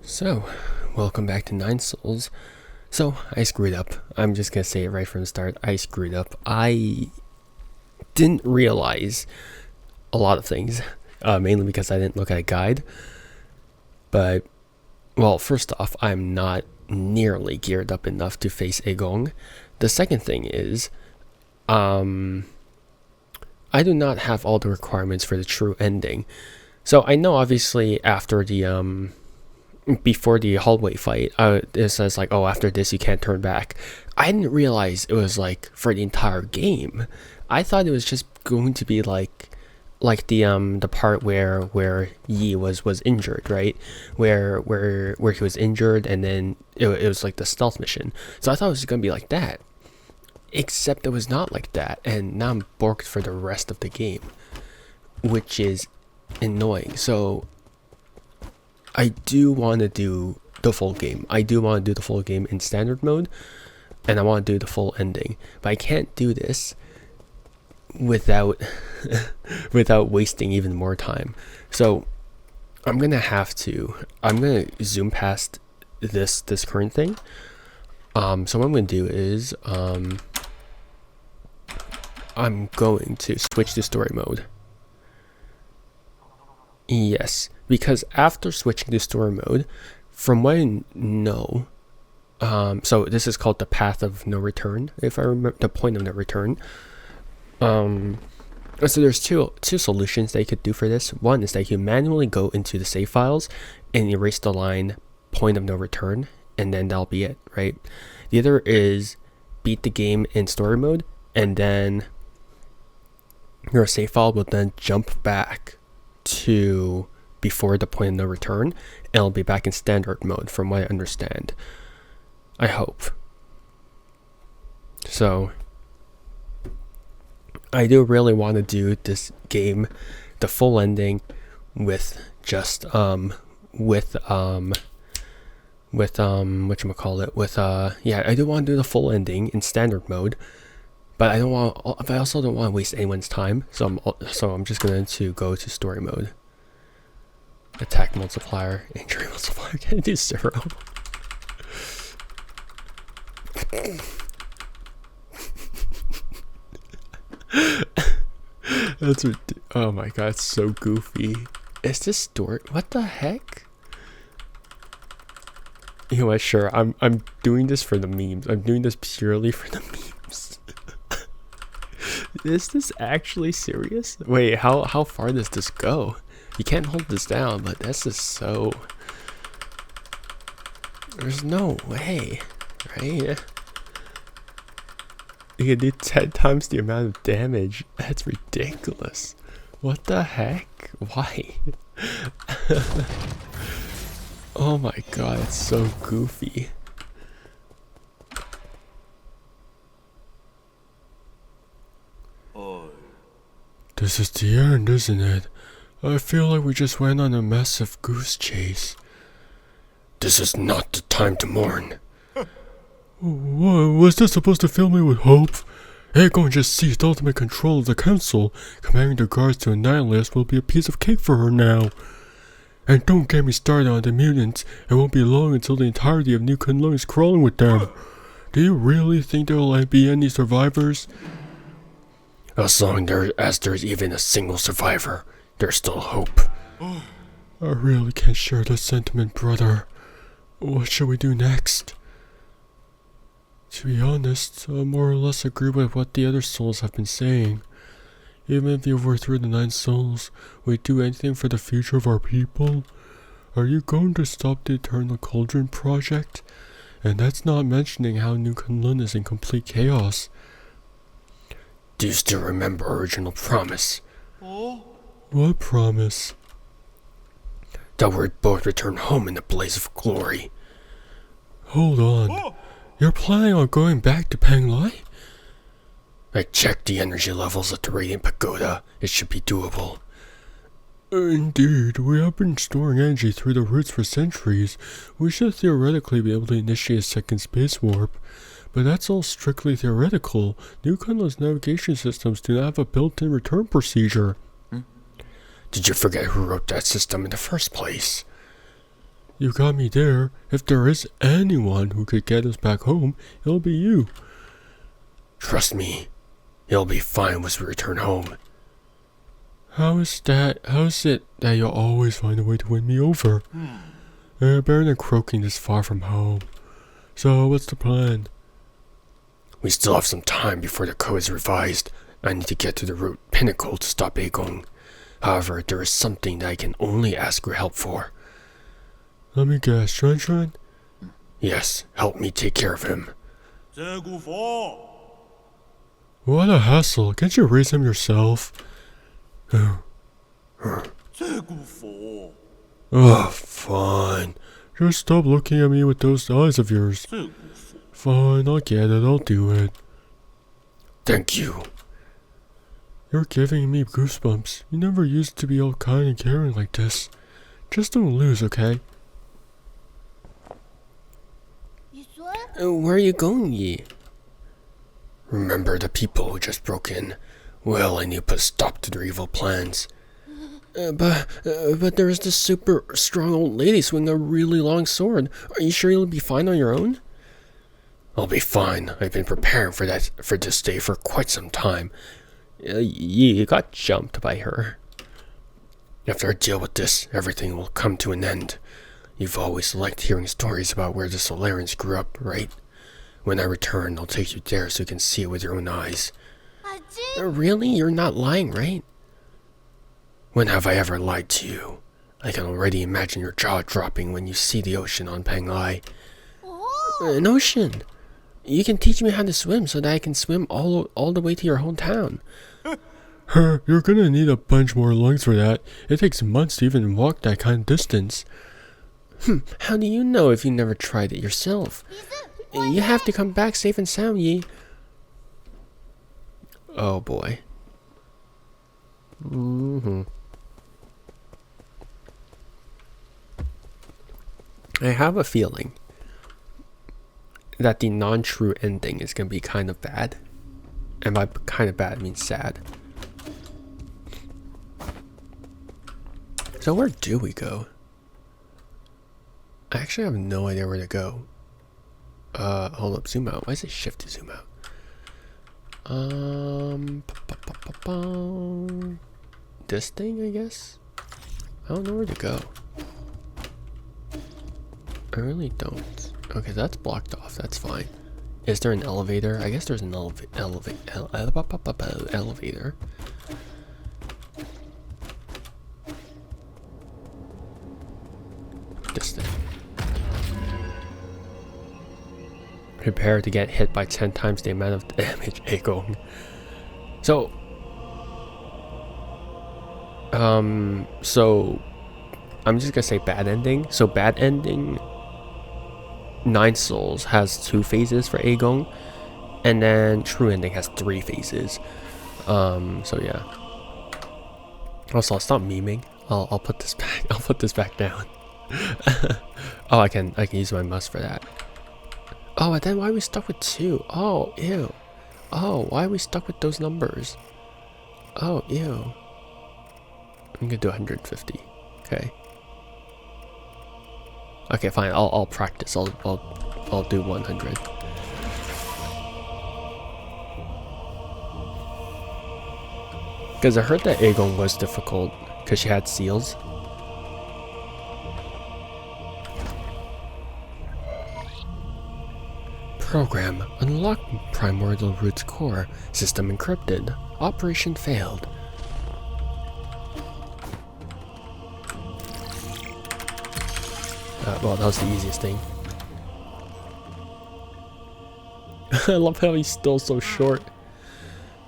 So, welcome back to Nine Souls. So, I screwed up. I'm just gonna say it right from the start. I screwed up. I didn't realize a lot of things, mainly because I didn't look at a guide. But, well, first off, I'm not nearly geared up enough to face Agong. The second thing is, I do not have all the requirements for the true ending. So, I know obviously after the, before the hallway fight, it says like, oh, after this you can't turn back. I didn't realize it was like for the entire game. I thought it was just going to be like the part where Yi was injured, right? Where he was injured, and then it was like the stealth mission. So I thought it was gonna be like that, except it was not like that, and now I'm borked for the rest of the game, which is annoying. So I do want to do the full game. I do want to do the full game in standard mode, and I want to do the full ending. But I can't do this without without wasting even more time. So I'm gonna zoom past this current thing. So what I'm gonna do is I'm going to switch to story mode. Yes, because after switching to story mode, from what I know, so this is called the path of no return, if I remember, the point of no return. So there's two solutions they could do for this. One is that you manually go into the save files and erase the line point of no return, and then that'll be it, right? The other is beat the game in story mode, and then your save file will then jump back to before the point of no return, and it'll be back in standard mode from what I understand. I hope. So I do really want to do this game, the full ending, with just yeah, I do want to do the full ending in standard mode, but I also don't want to waste anyone's time. So I'm just going to go to story mode. Attack multiplier, injury multiplier. Can I do 0? Oh my god, it's so goofy. Is this story? What the heck? You know what? Sure, I'm doing this for the memes. I'm doing this purely for the memes. Is this actually serious? Wait, how far does this go? You can't hold this down, but this is so... There's no way, right? You can do 10 times the amount of damage. That's ridiculous. What the heck? Why? Oh my god, it's so goofy. This is the end, isn't it? I feel like we just went on a massive goose chase. This is not the time to mourn. Was this supposed to fill me with hope? Aegon just seized ultimate control of the council. Commanding the guards to annihilate us will be a piece of cake for her now. And don't get me started on the mutants. It won't be long until the entirety of New Kunlun is crawling with them. Do you really think there will be any survivors? As long as there's even a single survivor, there's still hope. I really can't share that sentiment, brother. What should we do next? To be honest, I more or less agree with what the other souls have been saying. Even if you were through the 9 souls, would you do anything for the future of our people? Are you going to stop the Eternal Cauldron project? And that's not mentioning how New Kunlun is in complete chaos. Do you still remember our original promise? Oh? What promise? That we'd both return home in a blaze of glory. Hold on. Oh. You're planning on going back to Penglai? I checked the energy levels at the Radiant Pagoda. It should be doable. Indeed, we have been storing energy through the roots for centuries. We should theoretically be able to initiate a second space warp. But that's all strictly theoretical. New Kunlun's navigation systems do not have a built-in return procedure. Did you forget who wrote that system in the first place? You got me there. If there is anyone who could get us back home, it'll be you. Trust me, it'll be fine once we return home. How is it that you'll always find a way to win me over? Better than croaking this far from home. So, what's the plan? We still have some time before the code is revised. I need to get to the root pinnacle to stop Aegon. However, there is something that I can only ask your help for. Let me guess, Shun? Yes, help me take care of him. What a hassle. Can't you raise him yourself? Oh, fine. Just stop looking at me with those eyes of yours. Fine, I'll get it. I'll do it. Thank you. You're giving me goosebumps. You never used to be all kind and caring like this. Just don't lose, okay? Where are you going, Yi? Remember the people who just broke in? Well, I need to put a stop to their evil plans. But there is this super strong old lady swinging a really long sword. Are you sure you'll be fine on your own? I'll be fine. I've been preparing for this day for quite some time. You got jumped by her. After I deal with this, everything will come to an end. You've always liked hearing stories about where the Solarians grew up, right? When I return, I'll take you there so you can see it with your own eyes. Really? You're not lying, right? When have I ever lied to you? I can already imagine your jaw dropping when you see the ocean on Pangai. An ocean? You can teach me how to swim so that I can swim all the way to your hometown. You're gonna need a bunch more lungs for that. It takes months to even walk that kind of distance. How do you know if you never tried it yourself? You have to come back safe and sound, Yi. Oh boy. I have a feeling that the non-true ending is going to be kind of bad. And by kind of bad, I mean sad. So where do we go? I actually have no idea where to go. Hold up, zoom out. Why is it shift to zoom out? This thing, I guess? I don't know where to go. I really don't. Okay, that's blocked off. That's fine. Is there an elevator? I guess there's an elevator. This thing. Prepare to get hit by 10 times the amount of damage, Aegon. So I'm just gonna say bad ending. So bad ending, 9 Souls has 2 phases for Aegon, and then true ending has 3 phases. So yeah. Also, I'll stop memeing. I'll put this back. I'll put this back down. Oh, I can use my mouse for that. Oh, and then why are we stuck with 2? Oh, ew. Oh, why are we stuck with those numbers? Oh, ew. I'm gonna do 150. Okay. Okay, fine. I'll practice. I'll do 100. Because I heard that Aegon was difficult because she had seals. Program unlock Primordial Root's core. System encrypted. Operation failed. Well, that was the easiest thing. I love how he's still so short.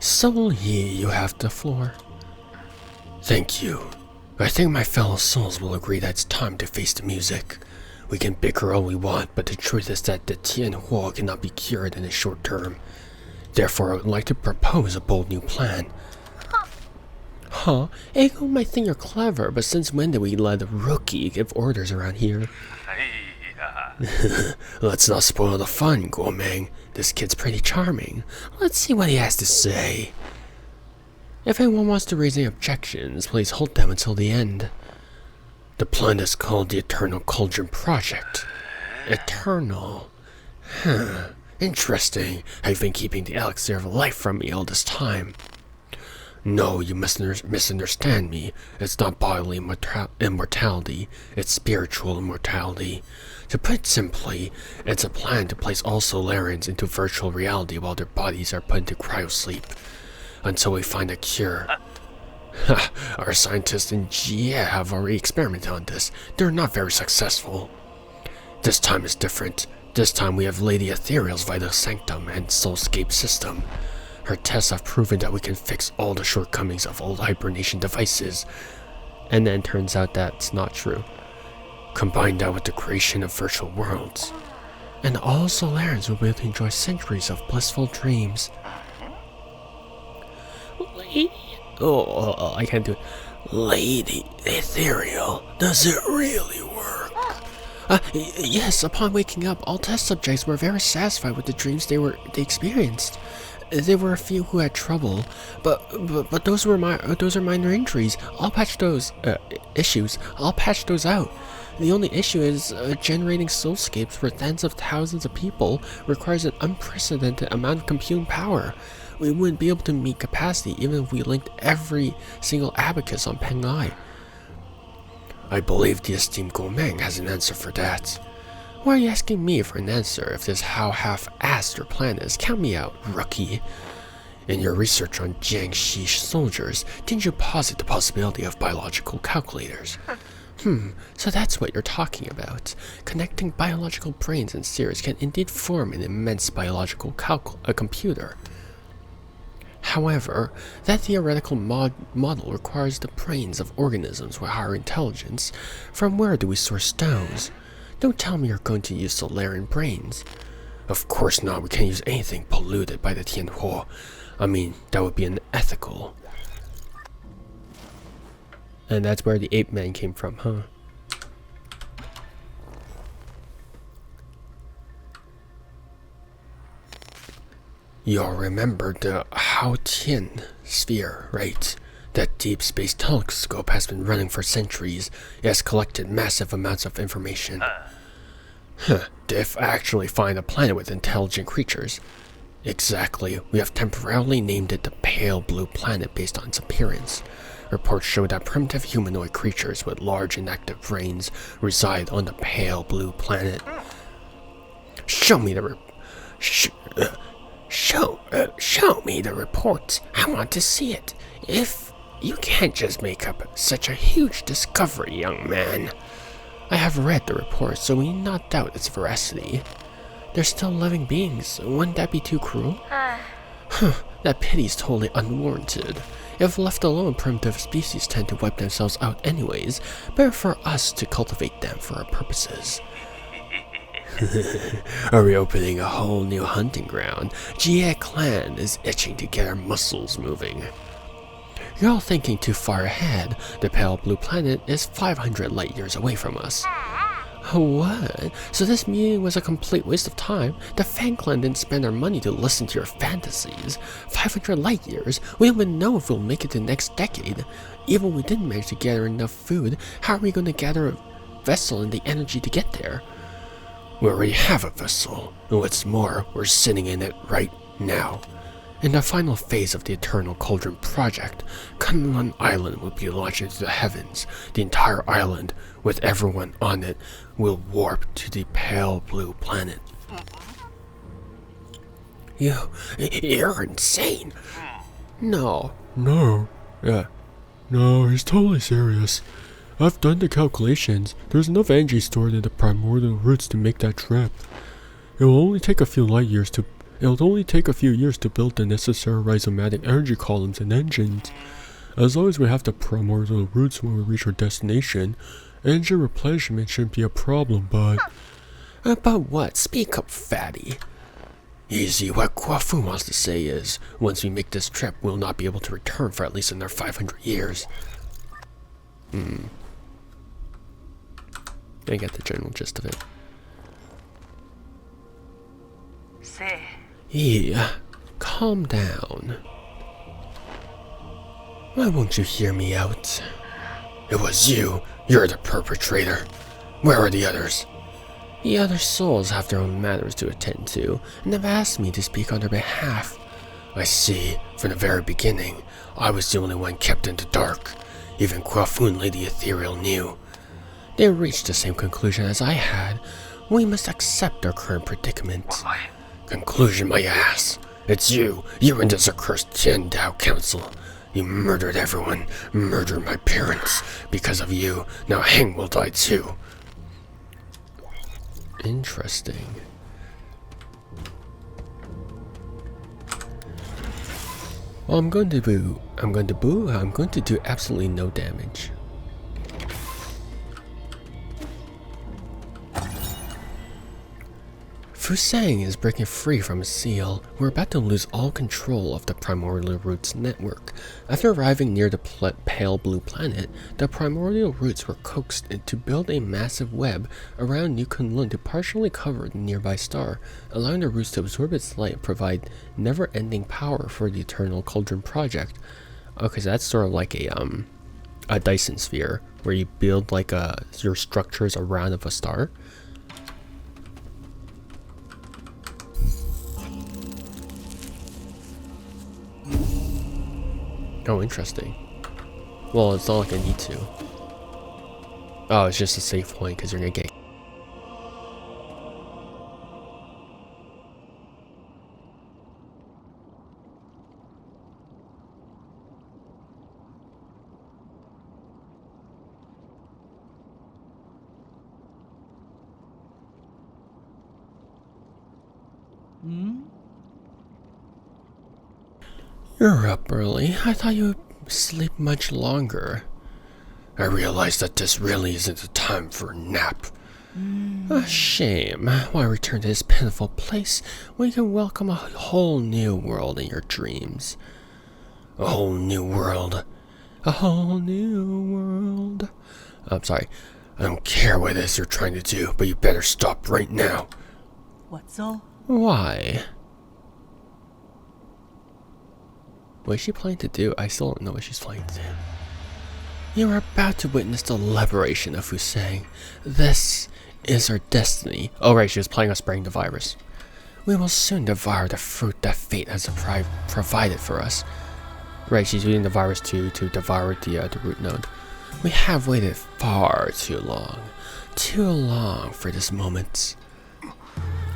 So you have the floor. Thank you. I think my fellow souls will agree that it's time to face the music. We can bicker all we want, but the truth is that the Tianhua cannot be cured in the short term. Therefore, I would like to propose a bold new plan. Huh? Aegon might think you're clever, but since when did we let a rookie give orders around here? Let's not spoil the fun, Guomeng. This kid's pretty charming. Let's see what he has to say. If anyone wants to raise any objections, please hold them until the end. The planet is called the Eternal Cauldron Project. Eternal. Huh. Interesting. How you've been keeping the elixir of life from me all this time. No, you misunderstand me. It's not bodily immortality, it's spiritual immortality. To put it simply, it's a plan to place all Solarians into virtual reality while their bodies are put into cryosleep, until we find a cure. Our scientists in GE have already experimented on this. They're not very successful. This time is different. This time we have Lady Ethereal's Vital Sanctum and Soulscape system. Her tests have proven that we can fix all the shortcomings of old hibernation devices. And then turns out that's not true. Combine that with the creation of virtual worlds, and all Solarians will be able to enjoy centuries of blissful dreams. I can't do it. Lady Ethereal, does it really work? Yes, upon waking up, all test subjects were very satisfied with the dreams they experienced. There were a few who had trouble, but those are minor injuries. I'll patch those issues. I'll patch those out. The only issue is generating soulscapes for tens of thousands of people requires an unprecedented amount of computing power. We wouldn't be able to meet capacity even if we linked every single abacus on Pengai. I believe the esteemed Gomeng has an answer for that. Why are you asking me for an answer if this is how half-assed your plan is? Count me out, rookie. In your research on Jiangxi soldiers, didn't you posit the possibility of biological calculators? So that's what you're talking about. Connecting biological brains and spheres can indeed form an immense biological computer. However, that theoretical model requires the brains of organisms with higher intelligence. From where do we source those? Don't tell me you're going to use Solarian brains. Of course not, we can't use anything polluted by the Tianhuo. I mean, that would be unethical. And that's where the ape man came from, huh? You'll remember the Haotian sphere, right? That deep space telescope has been running for centuries. It has collected massive amounts of information. If I actually find a planet with intelligent creatures. Exactly. We have temporarily named it the Pale Blue Planet based on its appearance. Reports show that primitive humanoid creatures with large inactive brains reside on the Pale Blue Planet. Show me the show me the reports. I want to see it. If you can't just make up such a huge discovery, young man. I have read the reports, so we need not doubt its veracity. They're still living beings. Wouldn't that be too cruel? That pity's totally unwarranted. If left alone, primitive species tend to wipe themselves out anyways. Better for us to cultivate them for our purposes. Are we opening a whole new hunting ground? Jie Clan is itching to get our muscles moving. You're all thinking too far ahead. The Pale Blue Planet is 500 light years away from us. What? So this meeting was a complete waste of time? The Fan Clan didn't spend our money to listen to your fantasies. 500 light years? We don't even know if we'll make it to the next decade. Even if we didn't manage to gather enough food, how are we going to gather a vessel and the energy to get there? We already have a vessel, and what's more, we're sitting in it right now. In the final phase of the Eternal Cauldron Project, Kunlun Island will be launched into the heavens. The entire island, with everyone on it, will warp to the Pale Blue Planet. You're insane. No. No. Yeah. No, he's totally serious. I've done the calculations. There's enough energy stored in the primordial roots to make that trip. It will only take a few years to build the necessary rhizomatic energy columns and engines. As long as we have the primordial roots when we reach our destination, engine replenishment shouldn't be a problem, but... About what? Speak up, fatty. Easy, what Guafu wants to say is, once we make this trip, we'll not be able to return for at least another 500 years. I get the general gist of it. Yeah, calm down. Why won't you hear me out? It was you. You're the perpetrator. Where are the others? The other souls have their own matters to attend to, and have asked me to speak on their behalf. I see. From the very beginning, I was the only one kept in the dark. Even Kwafun Lady Ethereal knew. They reached the same conclusion as I had. We must accept our current predicament. Conclusion, my ass. It's you and this accursed Tiandao Council. You murdered everyone, murdered my parents. Because of you, now Heng will die too. Interesting. Well, I'm going to do absolutely no damage. Fusang is breaking free from his seal. We're about to lose all control of the Primordial Roots network. After arriving near the pale blue planet, the Primordial Roots were coaxed to build a massive web around New Kunlun to partially cover the nearby star, allowing the roots to absorb its light and provide never-ending power for the Eternal Cauldron project. Okay, so that's sort of like a Dyson sphere, where you build like your structures around of a star. Oh, interesting. Well, it's not like I need to. Oh, it's just a safe point because you're gonna get. You're up early. I thought you would sleep much longer. I realized that this really isn't the time for a nap. A shame. Why return to this pitiful place when you can welcome a whole new world in your dreams? A whole new world. A whole new world. I'm sorry. I don't care what it is you're trying to do, but you better stop right now. What's all? Why? What is she planning to do? I still don't know what she's planning to do. You are about to witness the liberation of Fusang. This is our destiny. Oh right, she was planning on spreading the virus. We will soon devour the fruit that fate has provided for us. Right, she's using the virus to devour the root node. We have waited far too long for this moment.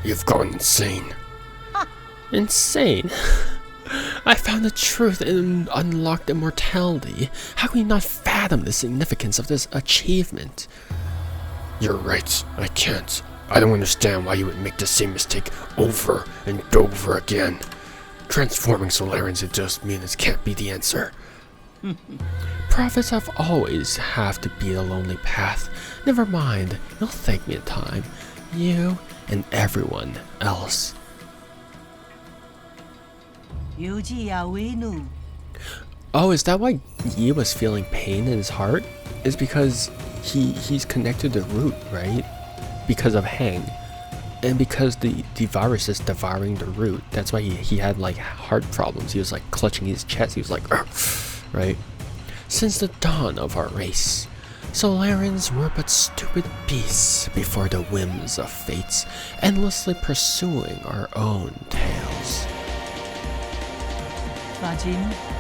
You've gone insane. Insane? I found the truth and unlocked immortality. How can you not fathom the significance of this achievement? You're right, I can't. I don't understand why you would make the same mistake over and over again. Transforming Solarians into those mutants can't be the answer. Prophets have always have to be a lonely path. Never mind, you'll thank me in time. You and everyone else. Oh, is that why Yi was feeling pain in his heart? Is because he's connected to Root, right? Because of Heng. And because the virus is devouring the Root. That's why he had like heart problems. He was like clutching his chest. He was like, "Urgh," right? Since the dawn of our race, Solarians were but stupid beasts before the whims of fates, endlessly pursuing our own tails.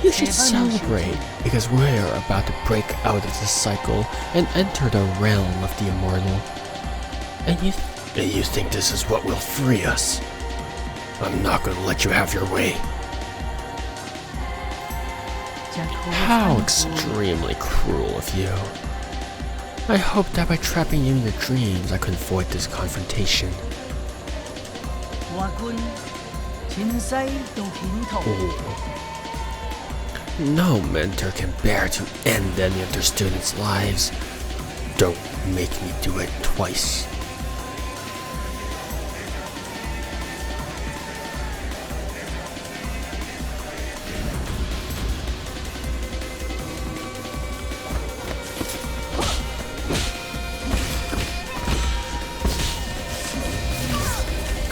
You should celebrate, because we're about to break out of this cycle and enter the realm of the immortal. And you think this is what will free us? I'm not gonna let you have your way. How extremely cruel of you. I hoped that by trapping you in your dreams I could avoid this confrontation. No mentor can bear to end any of their students' lives. Don't make me do it twice.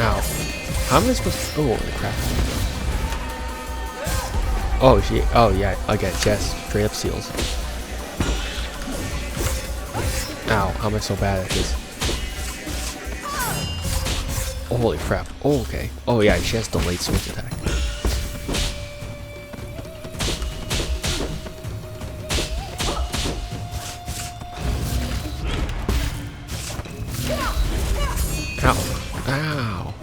Ow. How am I supposed to... Oh, crap. Oh, yeah, again, chest, straight up seals. Ow, how am I so bad at this? Oh, holy crap. Oh, okay. Oh yeah, she has delayed switch attack. Ow. Ow.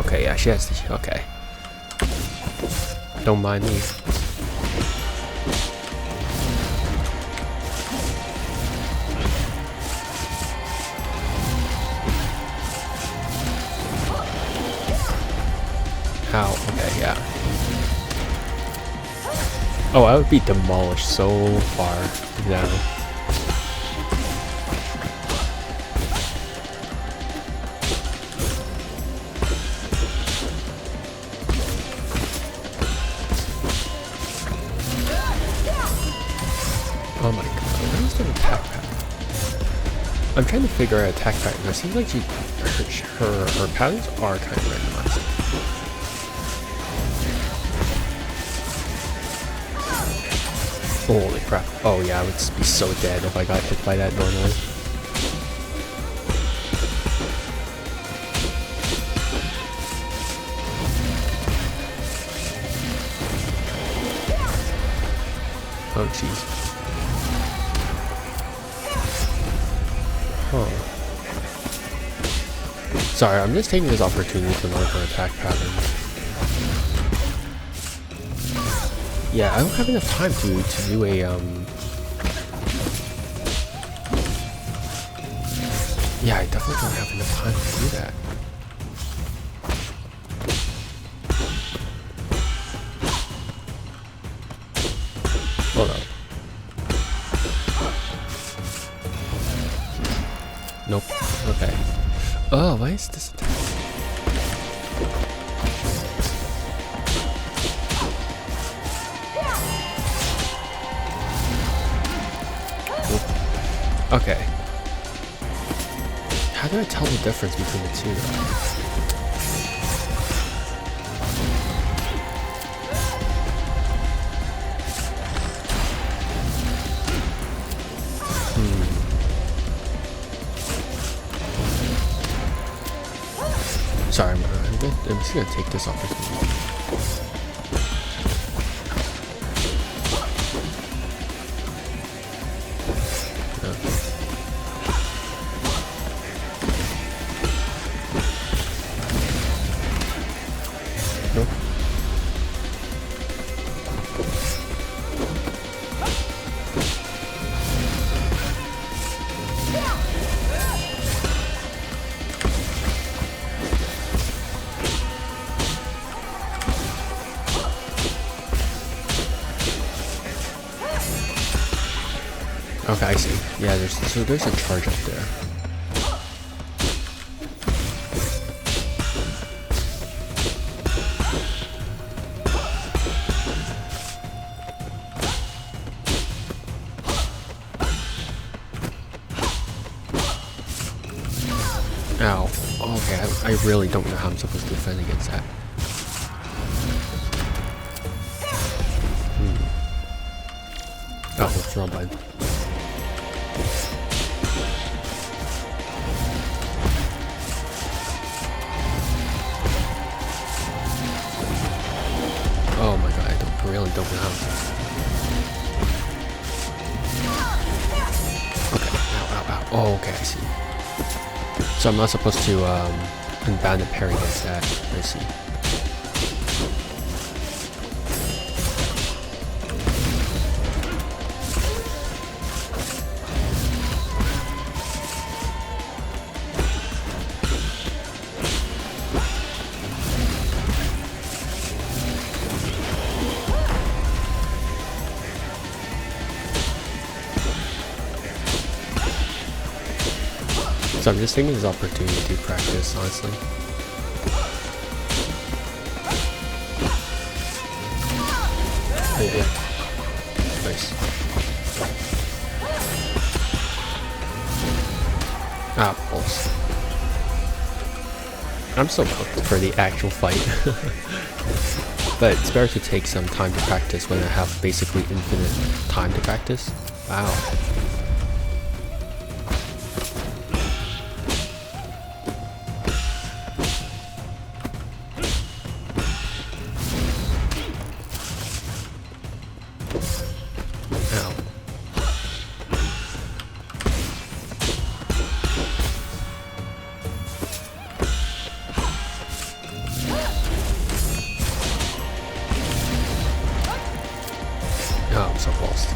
Okay, yeah, she has the... Okay. Don't mind me. Ow. Okay, yeah. Oh, I would be demolished so far down. Oh my god, what is the attack pattern? I'm trying to figure out attack pattern. It seems like her patterns are kind of randomized. Holy crap. Oh yeah, I would be so dead if I got hit by that normally. Oh jeez. Oh. Sorry, I'm just taking this opportunity to learn her attack patterns. Yeah, I don't have enough time to do a, Yeah, I definitely don't have enough time to do that. Hold on. Nope. Okay. Oh, why is this attack? Okay. How do I tell the difference between the two? Sorry, I'm just gonna take this opportunity. Nope. Okay, I see. Yeah, there's a charge up there. Ow. Okay, I really don't know how I'm supposed to defend against that. Oh, what's wrong, bud? Oh my god, I really don't know how. Okay, ow. Oh, okay, I see. So I'm not supposed to unbound and parry against that. I see. So I'm just taking this opportunity to practice, honestly. Yeah. Nice. Ah, balls. I'm so cooked for the actual fight. But it's better to take some time to practice when I have basically infinite time to practice. Wow. Ow. Oh, I'm so lost.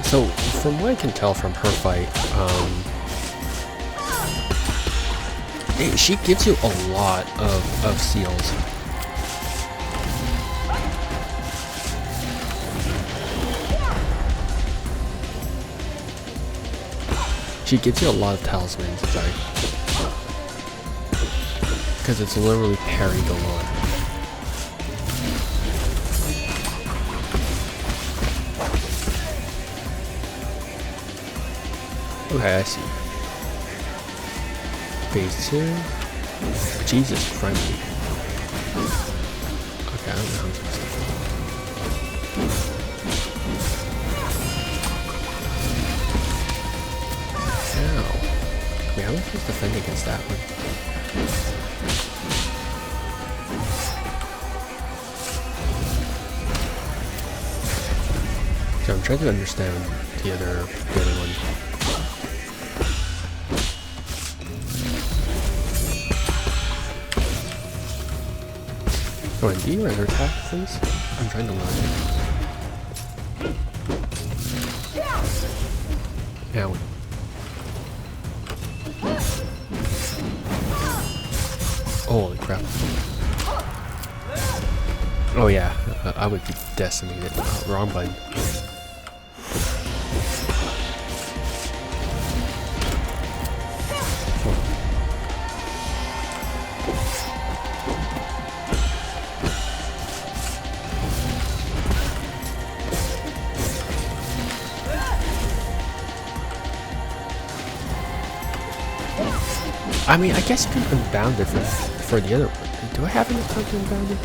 So, from what I can tell from her fight, she gives you a lot of seals. She gives you a lot of talismans, sorry. Because it's literally parry galore. Okay, I see. Phase 2. Jesus, friendly. Okay, I don't know how I'm supposed to do. Ow. Wait, how am I supposed to defend against that one? So I'm trying to understand the other one. Oh, and do you ever attack things? I'm trying to learn it. Ow. Holy crap. Oh yeah, I would be decimated. Wrong button. I mean, I guess you can unbound it for the other one. Do I have enough time to unbound it?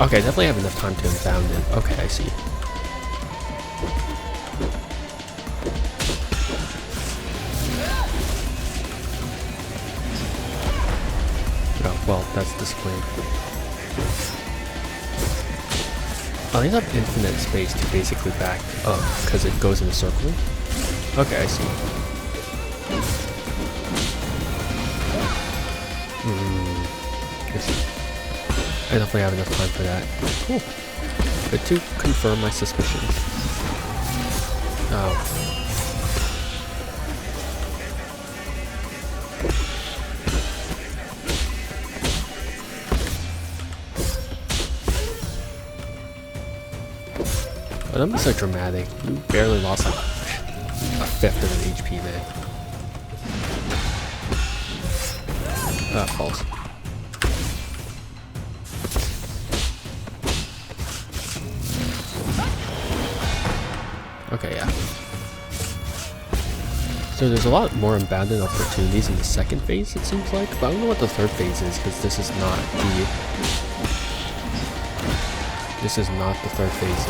Okay, I definitely have enough time to unbound it. Okay, I see. Oh, well, that's disappointing. I think I have infinite space to basically back up because it goes in a circle. Okay, I see. I see. I definitely have enough time for that. Cool. Good to confirm my suspicions. Oh. Oh, don't be so dramatic. You barely lost like a fifth of an HP there. False. Okay, yeah. So there's a lot more unbounded opportunities in the second phase, it seems like, but I don't know what the third phase is, because this is not the third phase.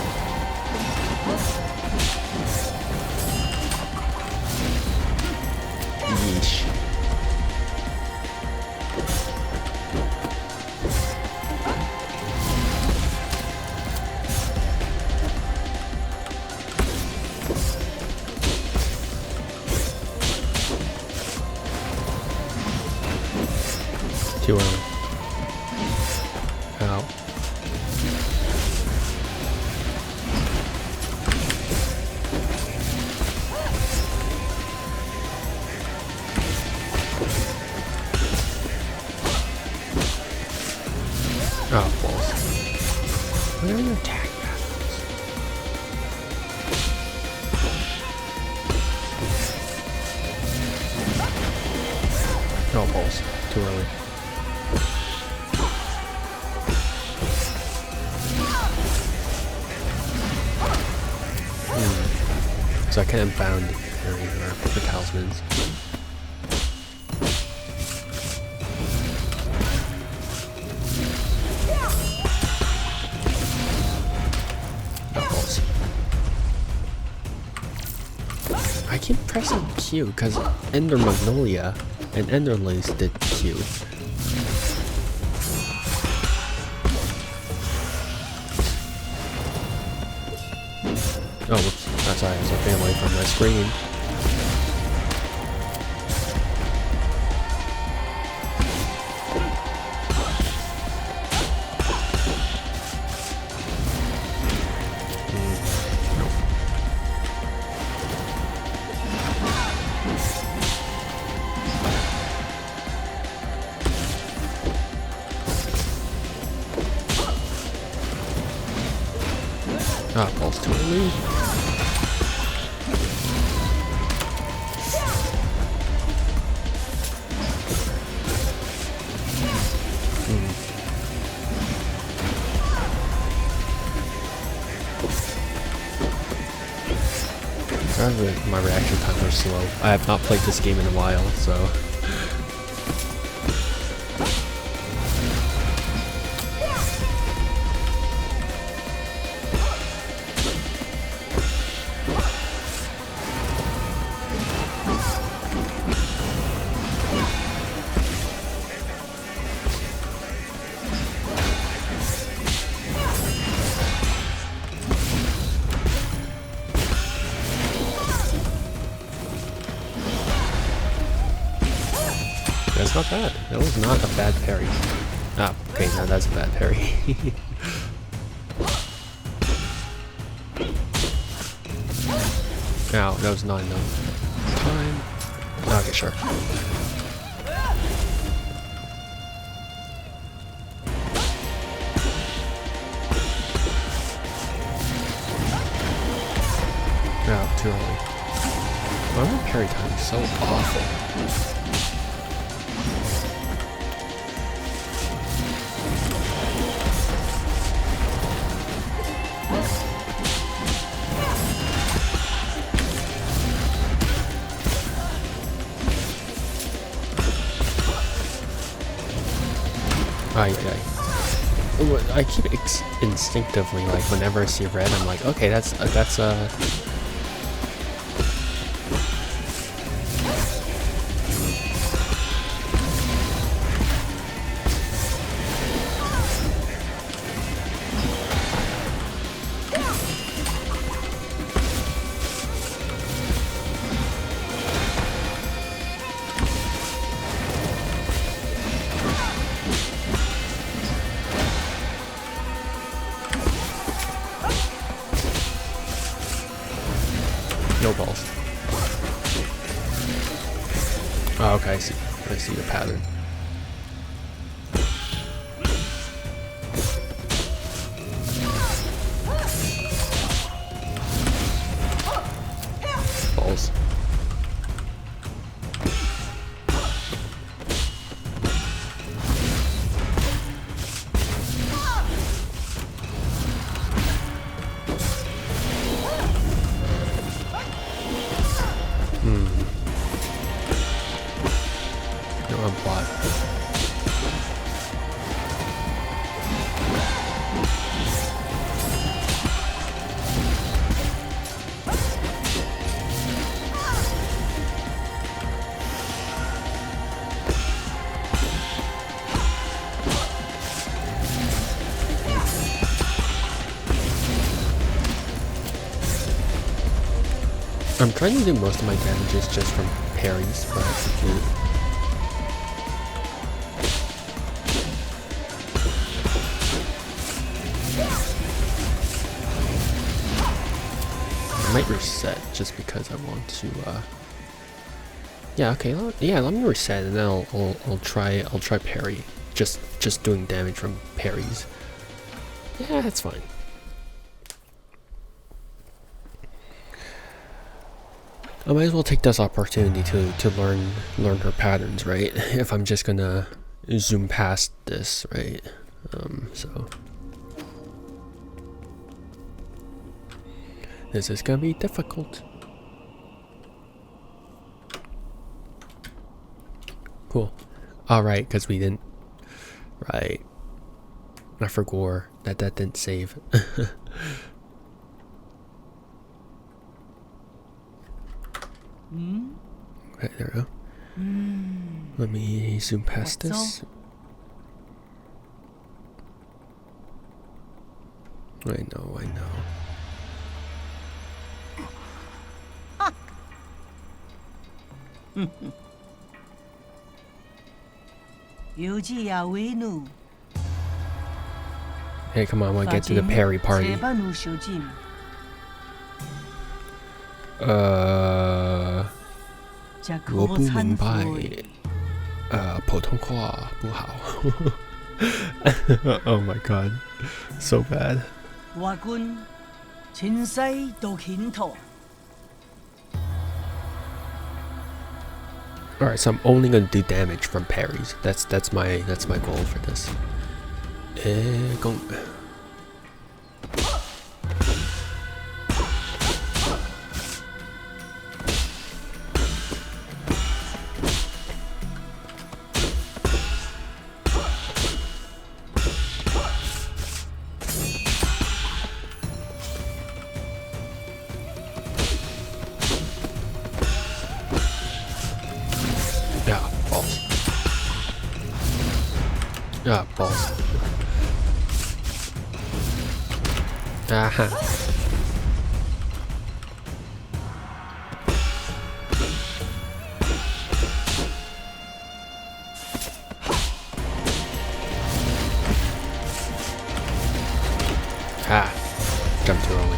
Yeesh. Too early. Ow. Oh, balls. Where are your attack patterns? Oh, balls. Too early. So I can't bound parry or for talismans. I keep pressing Q because Ender Magnolia and Ender Lace did Q. Oh, whoops. Oh, sorry, I was looking away from my screen. Ah, balls too early. Sorry, my reaction times are slow. I have not played this game in a while, so. That's not bad. That was not a bad parry. Ah, okay, now that's a bad parry. Ow, that was not enough time. Okay, sure. Ow, too early. Why my parry time is so awful? I keep instinctively, like, whenever I see red, I'm like, okay, that's no balls. Oh, okay, I see the pattern. Balls. Plot. I'm trying to do most of my damages just from parries, but I might reset just because I want to. Yeah, okay. Yeah, let me reset, and then I'll try parry. Just doing damage from parries. Yeah, that's fine. I might as well take this opportunity to learn her patterns, right? If I'm just gonna zoom past this, right? So this is gonna be difficult. Cool. Alright, because we didn't... Right. I forgot that didn't save. Okay, there we go. Let me zoom past this. I know. Hey, come on, I want to get to the Perry party. 我不明白，普通话不好。Oh my god, so bad. Alright, so I'm only gonna do damage from parries. That's my goal for this. Ah, balls. Aha. Ah. Jumped too early.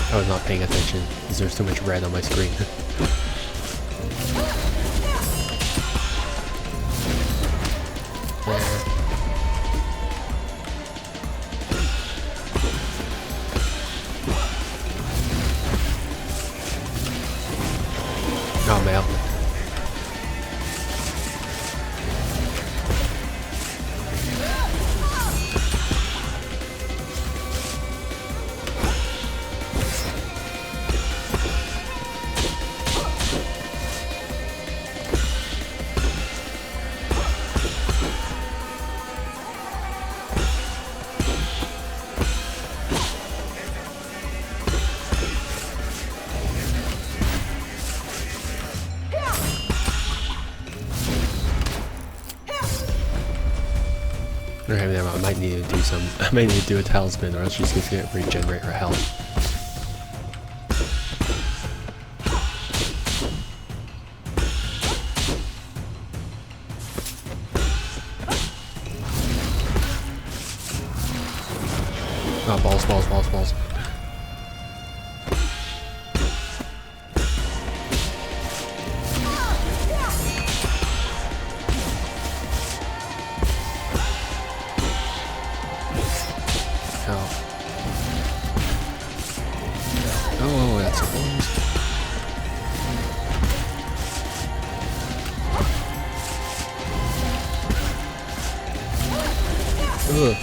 I was not paying attention because there's too much red on my screen. Oh man. Okay, never mind. I might need to do some. I might need to do a talisman, or else she's just gonna regenerate her health. Oh, balls. Oh, that's a balls. Ugh.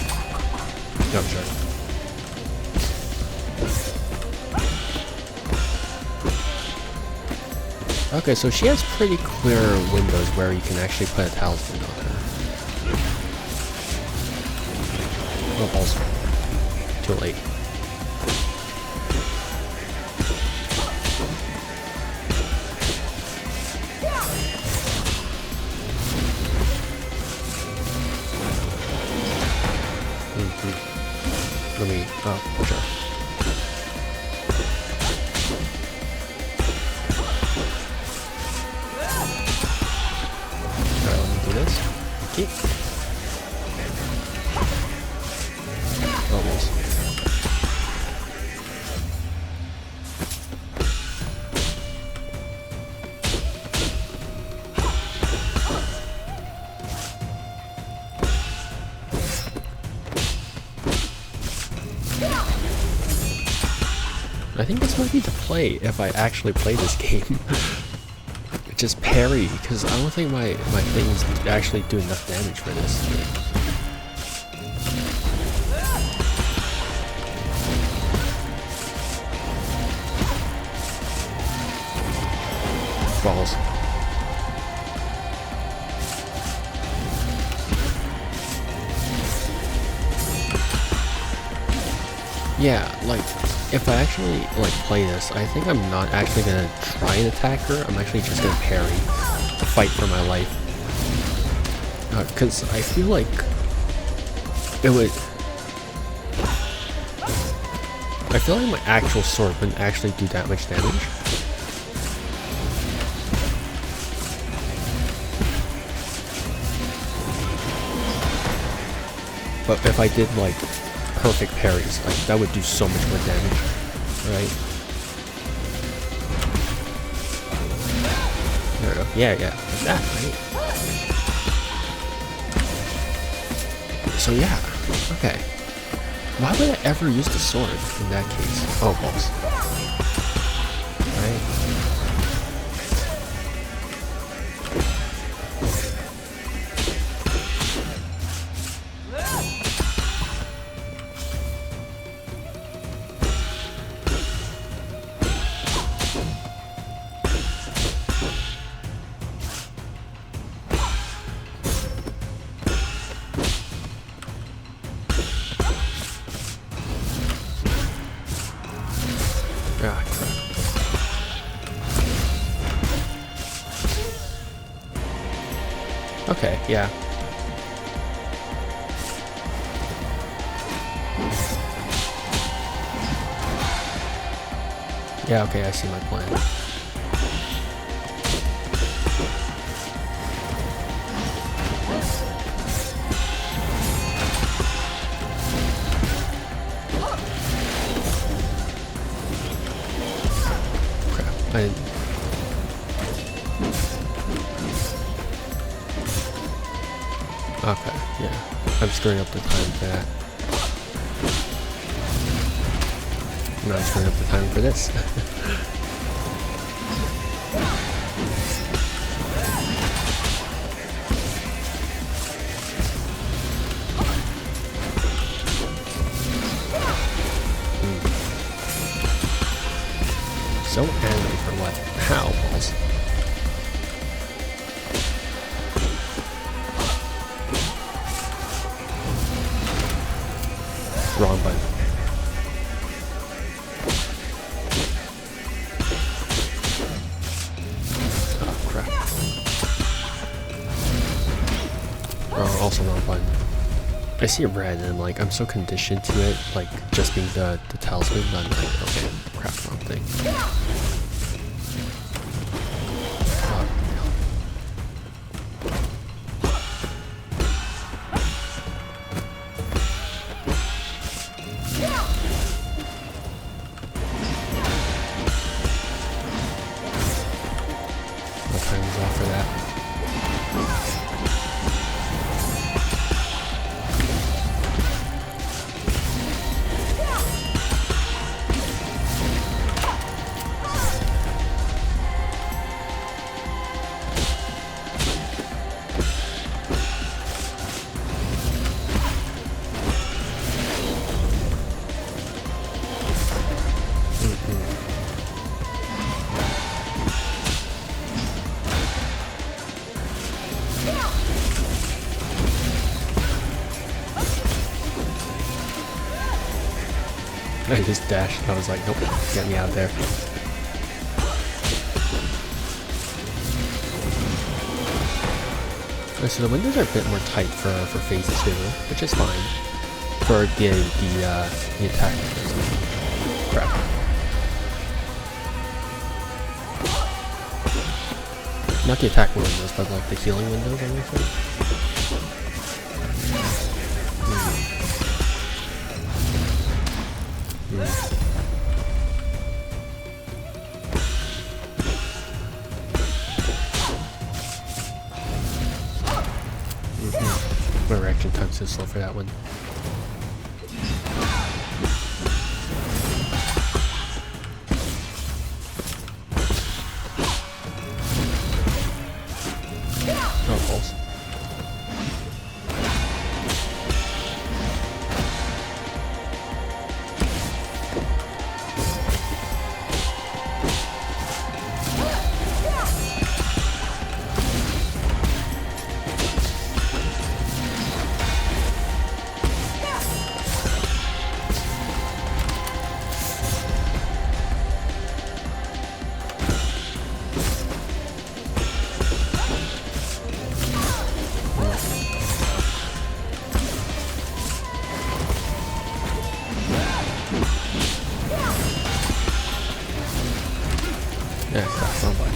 Jump shot. Okay, so she has pretty clear windows where you can actually put a talisman on her. Oh, balls. Too late. Let me, oh, sure. Alright, let me do this. Okay. Almost. I think that's what I need to play if I actually play this game. Just parry because I don't think my things actually do enough damage for this. Balls. Yeah, like, if I actually, like, play this, I think I'm not actually gonna try and attack her. I'm actually just gonna parry to fight for my life. Because I feel like it would... I feel like my actual sword wouldn't actually do that much damage. But if I did, like, perfect parries, like, that would do so much more damage, right? There we go. Yeah, like that, right? So yeah, okay. Why would I ever use the sword in that case? Oh, balls. Right? Ah, crap. Okay, yeah. Yeah, okay, I see my plan. Crap, I didn't... Okay, yeah. I'm screwing up the time for that. No, I'm screwing up the time for this. So angry for what? How, balls? Wrong button. Oh, crap. Also wrong button. I see red and I'm so conditioned to it, like just being the talisman, that I'm like, okay, crap, wrong thing. My time is off for that. I just dashed. I was like, nope, get me out of there. Okay, so the windows are a bit more tight for phase 2, which is fine for the attack mechanism. Crap. Not the attack windows, but like the healing windows, I think. My reaction time's too slow for that one. levels. Yeah, crap, wrong button.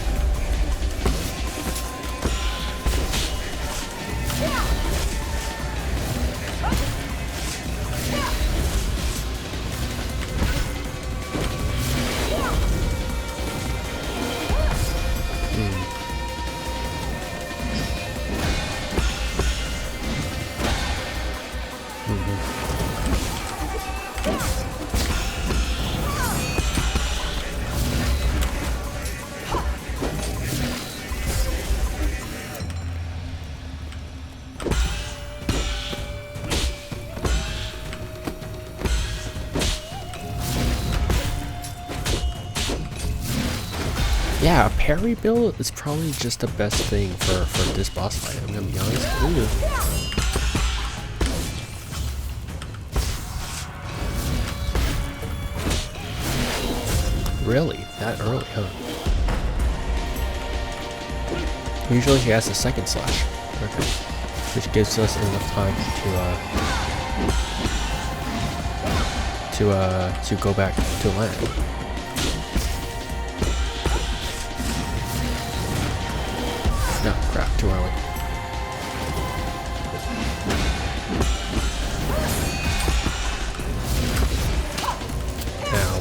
Yeah, a parry build is probably just the best thing for this boss fight, I'm gonna be honest. Ooh. Really? That early, huh? Usually he has a second slash. Okay. Which gives us enough time to go back to land. No, crap, too early. Now.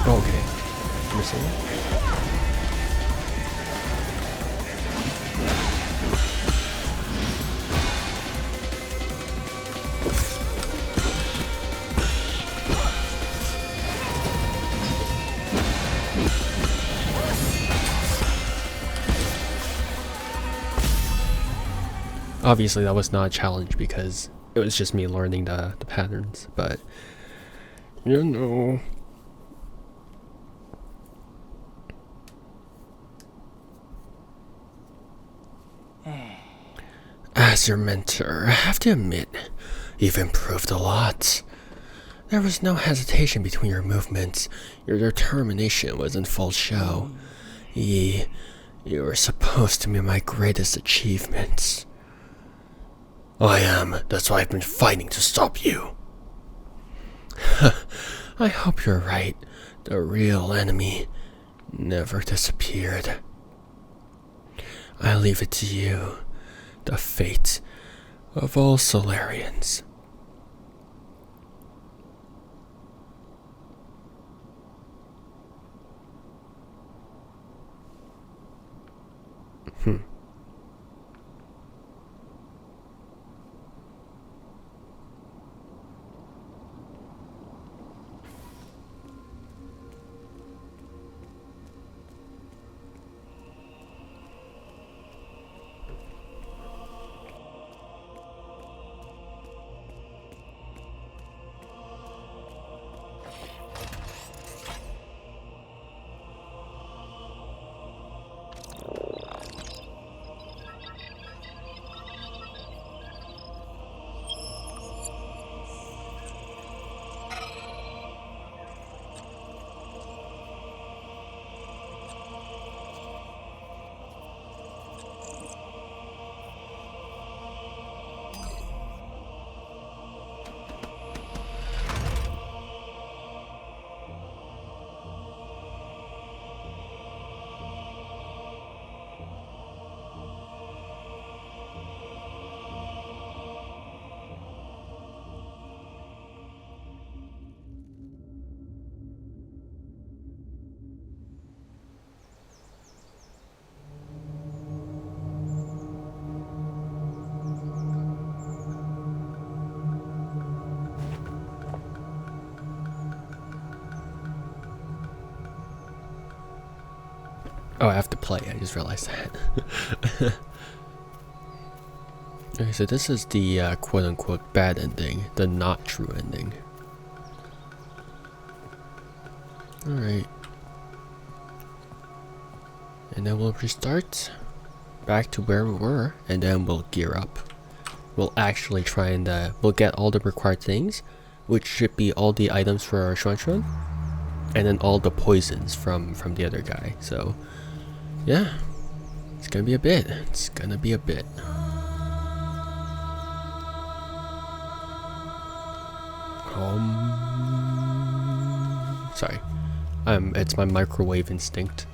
Okay. Missing it. Obviously that was not a challenge because it was just me learning the patterns, but you know. As your mentor, I have to admit, you've improved a lot. There was no hesitation between your movements. Your determination was in full show. You were supposed to be my greatest achievements. I am. That's why I've been fighting to stop you. I hope you're right. The real enemy never disappeared. I leave it to you. The fate of all Solarians. Oh, I have to play. I just realized that. Okay, so this is the quote-unquote bad ending, the not true ending. Alright. And then we'll restart back to where we were, and then we'll gear up. We'll actually try and we'll get all the required things, which should be all the items for our Xuan, and then all the poisons from the other guy. So yeah, it's gonna be a bit. It's gonna be a bit. Sorry, it's my microwave instinct.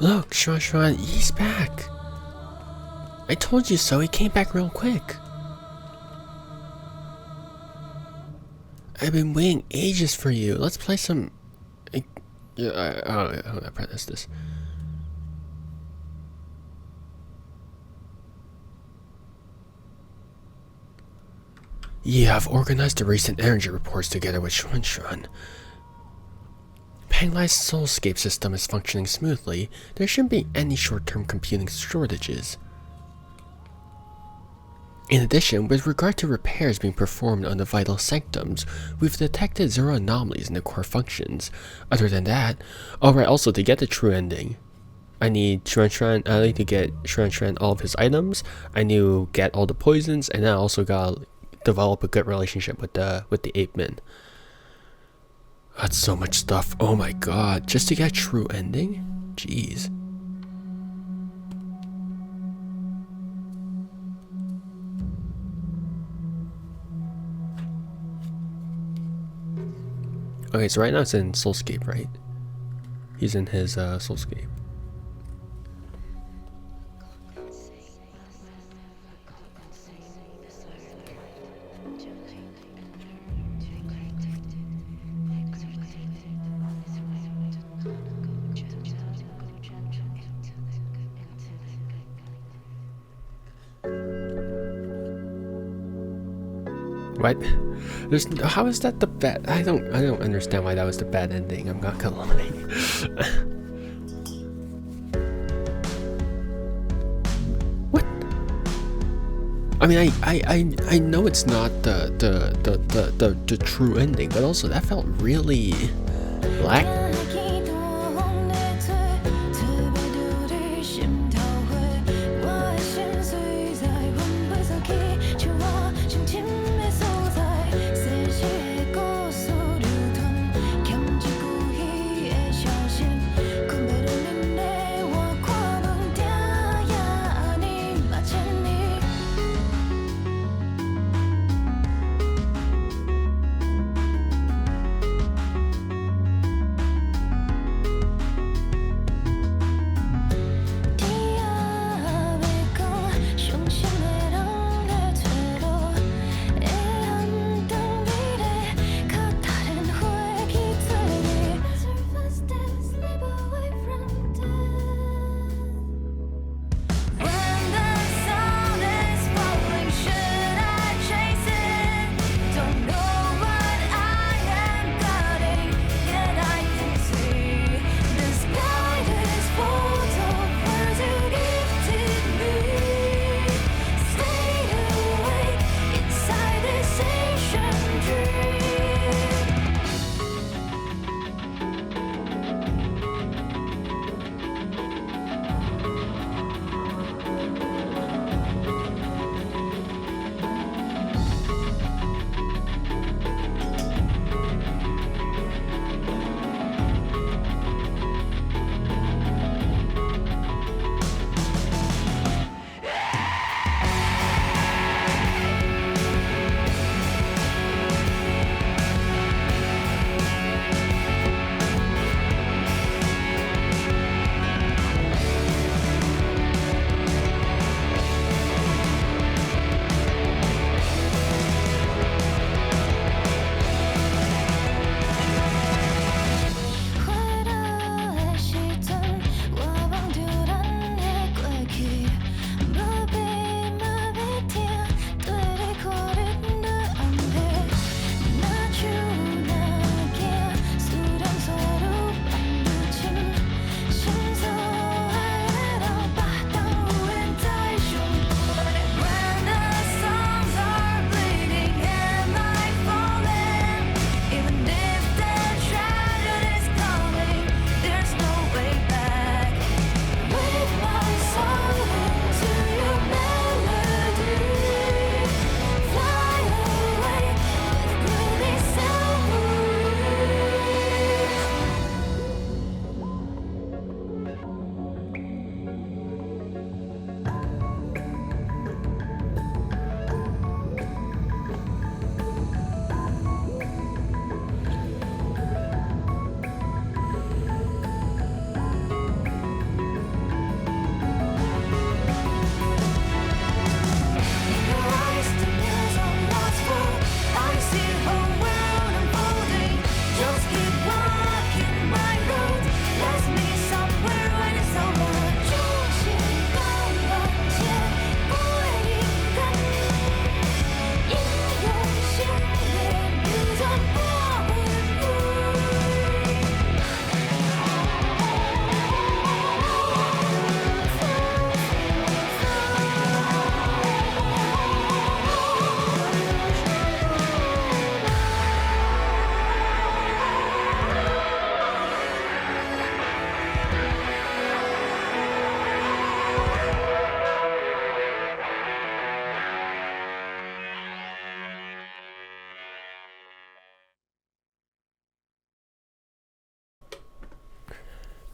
Look, Xuan, he's back. I told you so, he came back real quick. I've been waiting ages for you. Let's play some... I don't know how to press this. Yeah, I've organized the recent energy reports together with Xuan. Panglai's soulscape system is functioning smoothly. There shouldn't be any short-term computing shortages. In addition, with regard to repairs being performed on the vital sanctums, we've detected 0 anomalies in the core functions. Other than that, alright, also to get the true ending, I need Xuan, I need to get Xuan all of his items, I need to get all the poisons, and then I also gotta develop a good relationship with the ape men. That's so much stuff. Oh my god. Just to get true ending? Jeez. Okay, so right now it's in Soulscape, right? He's in his Soulscape. What? How is that the bad? I don't understand why that was the bad ending. I'm not gonna lie. What? I mean, I know it's not the true ending, but also that felt really black.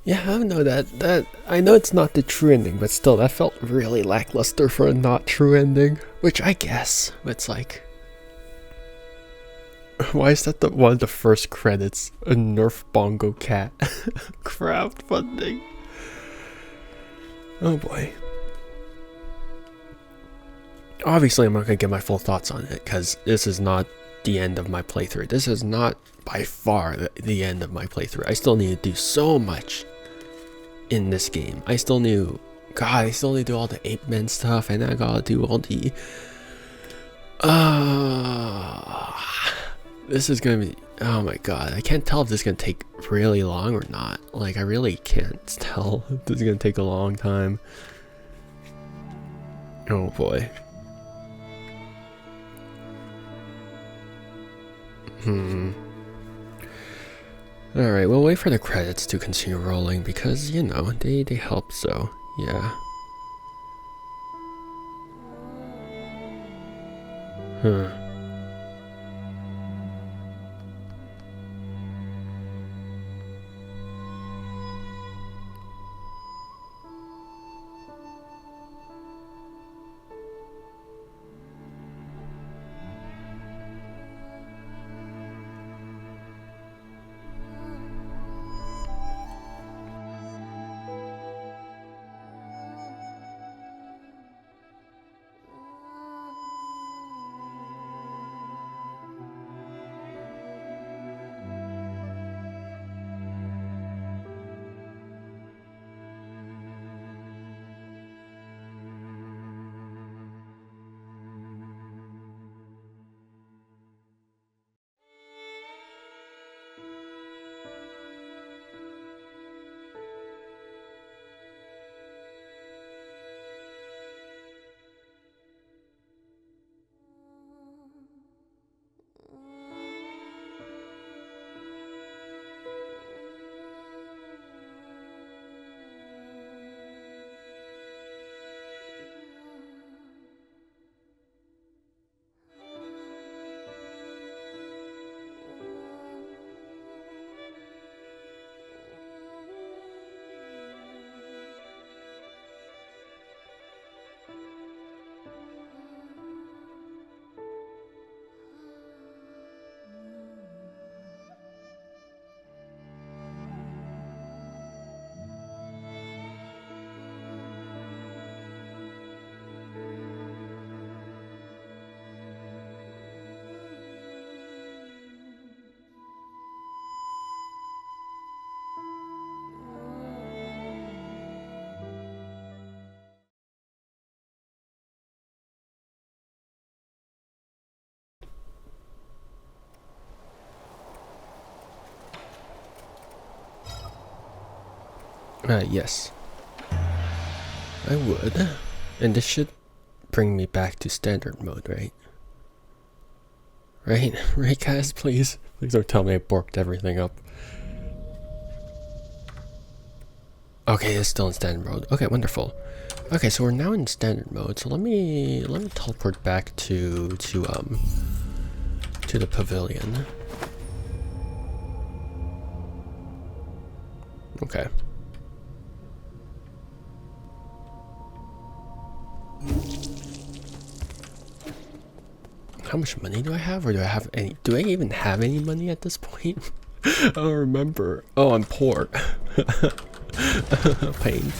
Yeah, I know that I know it's not the true ending, but still, that felt really lackluster for a not true ending. Which I guess it's like, why is that one of the first credits? A Nerf Bongo Cat crowdfunding. Oh boy. Obviously, I'm not gonna get my full thoughts on it because this is not the end of my playthrough. This is not by far the end of my playthrough. I still need to do so much in this game. I still need to do all the ape men stuff, and I gotta do all the this is gonna be, oh my god, I can't tell if this is gonna take really long or not. Like, I really can't tell if this is gonna take a long time. Oh boy. Alright, we'll wait for the credits to continue rolling because, you know, they help, so, yeah. Yes. I would. And this should bring me back to standard mode, right? Right? Right, guys? Please? Please don't tell me I borked everything up. Okay, it's still in standard mode. Okay, wonderful. Okay, so we're now in standard mode, so let me teleport back to the pavilion. Okay. How much money do I have, or do I have any? Do I even have any money at this point? I don't remember. Oh, I'm poor. Pain.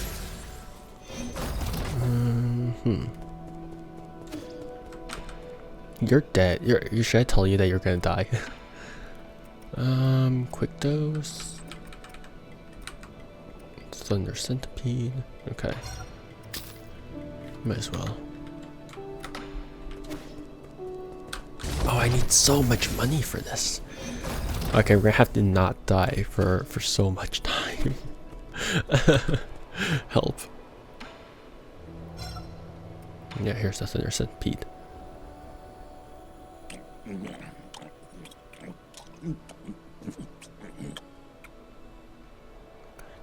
You're dead. Should I tell you that you're gonna die? Quick dose. Thunder centipede. Okay. Might as well. Oh, I need so much money for this. Okay, we're gonna have to not die for so much time. Help. Yeah, here's the Thunder centipede.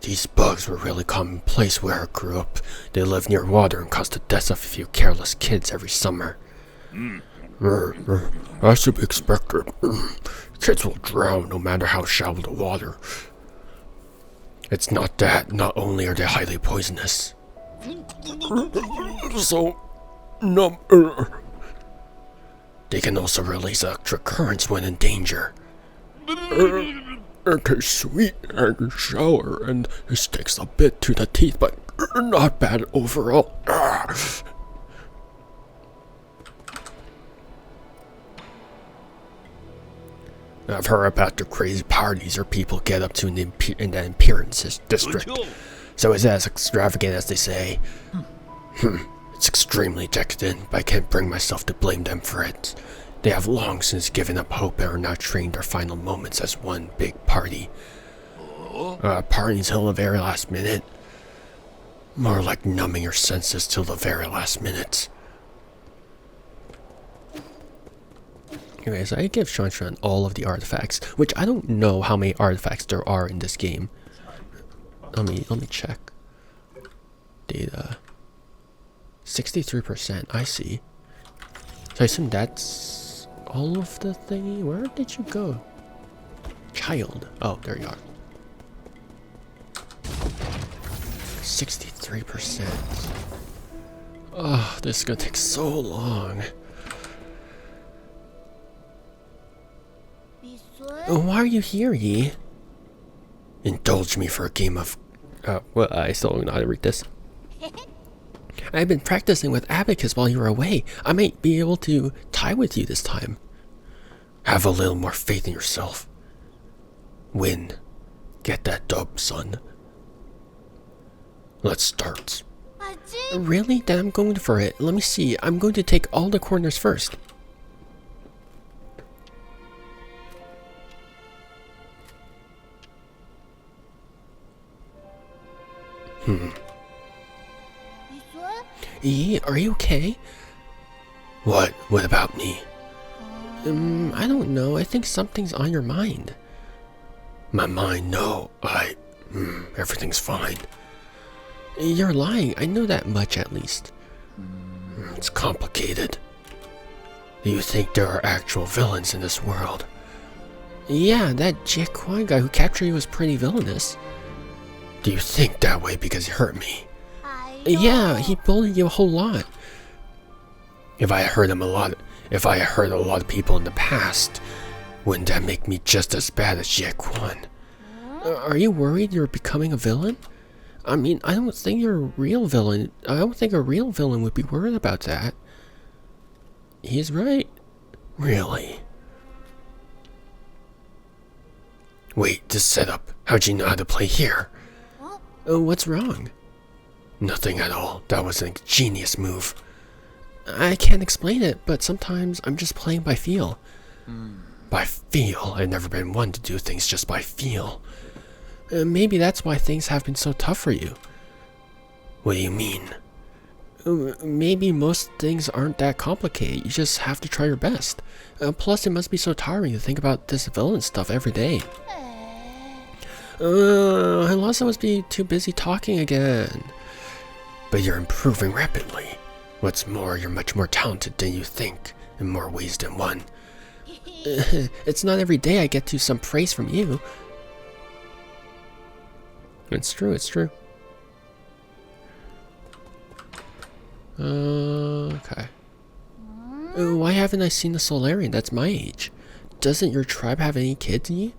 These bugs were really commonplace where I grew up. They live near water and cause the deaths of a few careless kids every summer. As to be expected. Kids will drown no matter how shallow the water. It's not that. Not only are they highly poisonous. So, numb. They can also release electric currents when in danger. It tastes sweet and sour, and it sticks a bit to the teeth, but not bad overall. I've heard about the crazy parties or people get up to in the Appearance District. So it's as extravagant as they say. It's extremely decadent, but I can't bring myself to blame them for it. They have long since given up hope and are now treating their final moments as one big party. Parties till the very last minute. More like numbing your senses till the very last minute. Anyways, I give Shanshan all of the artifacts, which I don't know how many artifacts there are in this game. Let me check. Data. 63%, I see. So I assume that's all of the thingy. Where did you go? Child. Oh, there you are. 63%. Oh, this is gonna take so long. Why are you here, Yi? Indulge me for a game of... well, I still don't know how to read this. I've been practicing with Abacus while you were away. I might be able to tie with you this time. Have a little more faith in yourself. Win. Get that dub, son. Let's start. Really? Then I'm going for it. Let me see. I'm going to take all the corners first. Are you okay? What? What about me? I don't know. I think something's on your mind. My mind? No. Everything's fine. You're lying. I know that much at least. It's complicated. Do you think there are actual villains in this world? Yeah, that Jie Quan guy who captured you was pretty villainous. Do you think that way because he hurt me? Yeah, he bullied you a whole lot. If I hurt a lot of people in the past, wouldn't that make me just as bad as Jie Quan? Are you worried you're becoming a villain? I mean, I don't think you're a real villain. I don't think a real villain would be worried about that. He's right. Really? Wait, this setup. How'd you know how to play here? What's wrong? Nothing at all. That was a genius move. I can't explain it, but sometimes I'm just playing by feel. By feel? I've never been one to do things just by feel. Maybe that's why things have been so tough for you. What do you mean? Maybe most things aren't that complicated. You just have to try your best. Plus, it must be so tiring to think about this villain stuff every day. Unless I must be too busy talking again. But you're improving rapidly. What's more, you're much more talented than you think, in more ways than one. It's not every day I get some praise from you. It's true, it's true. Okay. Why haven't I seen the Solarian that's my age? Doesn't your tribe have any kids in you?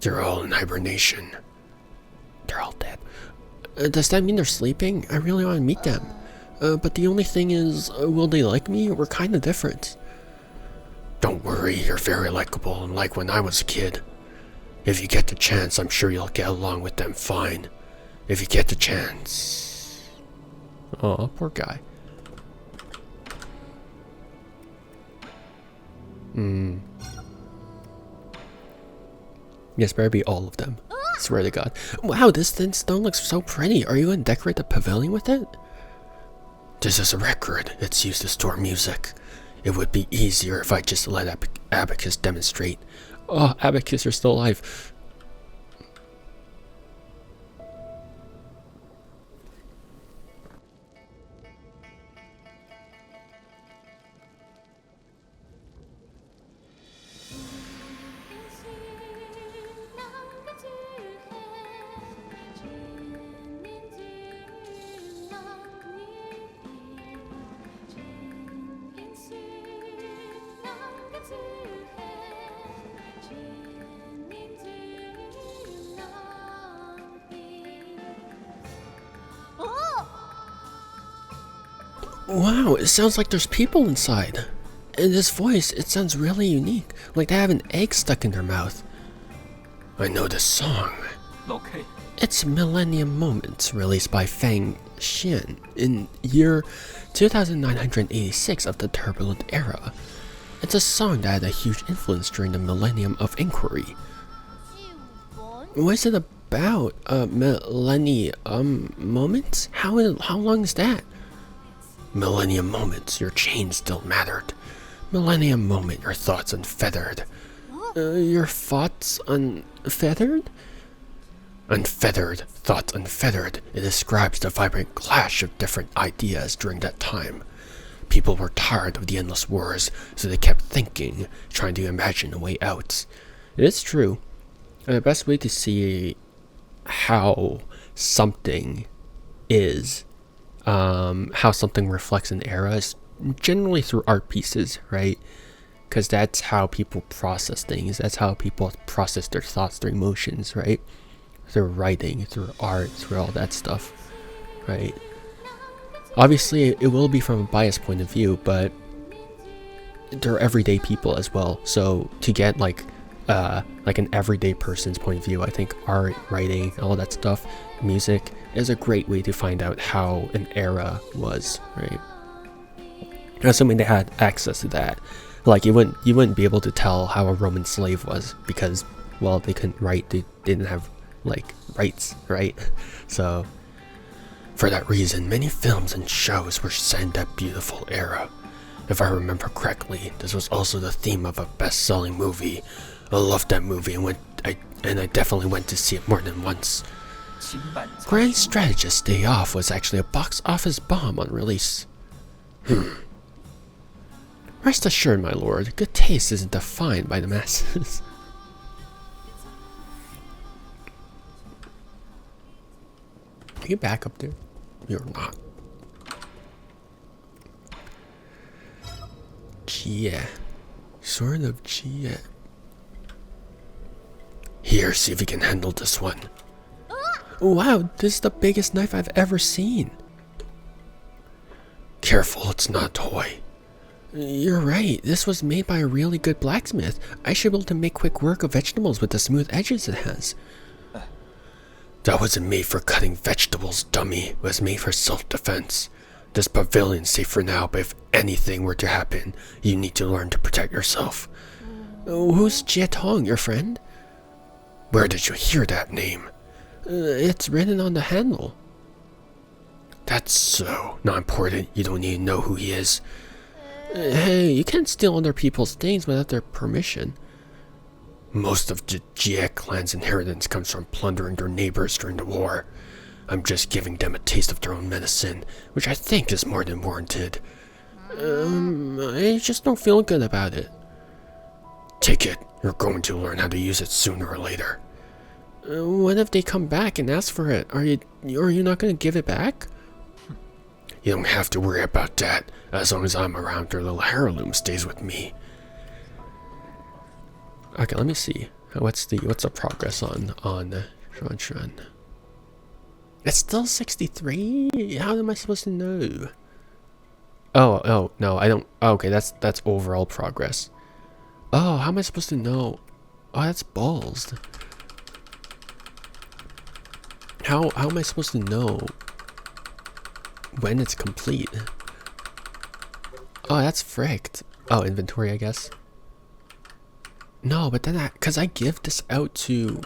They're all in hibernation. They're all dead. Does that mean they're sleeping? I really want to meet them. But the only thing is, will they like me? We're kind of different. Don't worry, you're very likable, and like when I was a kid. If you get the chance, I'm sure you'll get along with them fine. If you get the chance. Oh, poor guy. Yes, better be all of them. Swear to God. Wow, this thin stone looks so pretty. Are you going to decorate the pavilion with it? This is a record. It's used to store music. It would be easier if I just let Abacus demonstrate. Oh, Abacus, you're still alive. Wow, it sounds like there's people inside. And this voice, it sounds really unique, like they have an egg stuck in their mouth. I know this song. Okay. It's Millennium Moments, released by Fang Xian in year 2986 of the Turbulent Era. It's a song that had a huge influence during the Millennium of Inquiry. What is it about? Millennium Moments? How long is that? Millennium Moments, your chain still mattered. Millennium Moment, your thoughts unfeathered. Your thoughts unfeathered? Unfeathered, thoughts unfeathered. It describes the vibrant clash of different ideas during that time. People were tired of the endless wars, so they kept thinking, trying to imagine a way out. It is true. The best way to see how something is, how something reflects an era is generally through art pieces, right? Because that's how people process things. That's how people process their thoughts, their emotions, right? Through writing, through art, through all that stuff, right? Obviously, it will be from a biased point of view, but they're everyday people as well. So to get like an everyday person's point of view, I think art, writing, all that stuff, music is a great way to find out how an era was, right? Assuming they had access to that. Like you wouldn't be able to tell how a Roman slave was because, well, they couldn't write. They didn't have like rights, right? So for that reason, many films and shows were set in that beautiful era. If I remember correctly, this was also the theme of a best-selling movie. I loved that movie and I definitely went to see it more than once. Grand Strategist Day Off was actually a box office bomb on release. Rest assured, my lord, good taste isn't defined by the masses. Are you back up there? You're not. Jie. Sword of Jie. Here, see if you can handle this one. Wow, this is the biggest knife I've ever seen. Careful, it's not a toy. You're right, this was made by a really good blacksmith. I should be able to make quick work of vegetables with the smooth edges it has. That wasn't made for cutting vegetables, dummy. It was made for self-defense. This pavilion's safe for now, but if anything were to happen, you need to learn to protect yourself. Who's Jie Tong, your friend? Where did you hear that name? It's written on the handle. That's so not important. You don't need to know who he is. Hey, you can't steal other people's things without their permission. Most of the Jie clan's inheritance comes from plundering their neighbors during the war. I'm just giving them a taste of their own medicine, which I think is more than warranted. I just don't feel good about it. Take it. You're going to learn how to use it sooner or later. What if they come back and ask for it? Are you not going to give it back? You don't have to worry about that. As long as I'm around, their little heirloom stays with me. Okay, let me see. What's the progress on Shuan? It's still 63? How am I supposed to know? Oh no, I don't. Oh, okay, that's overall progress. Oh, how am I supposed to know? Oh, that's balls. How am I supposed to know when it's complete? Oh, that's fricked. Oh, inventory, I guess. No, but then because I give this out to...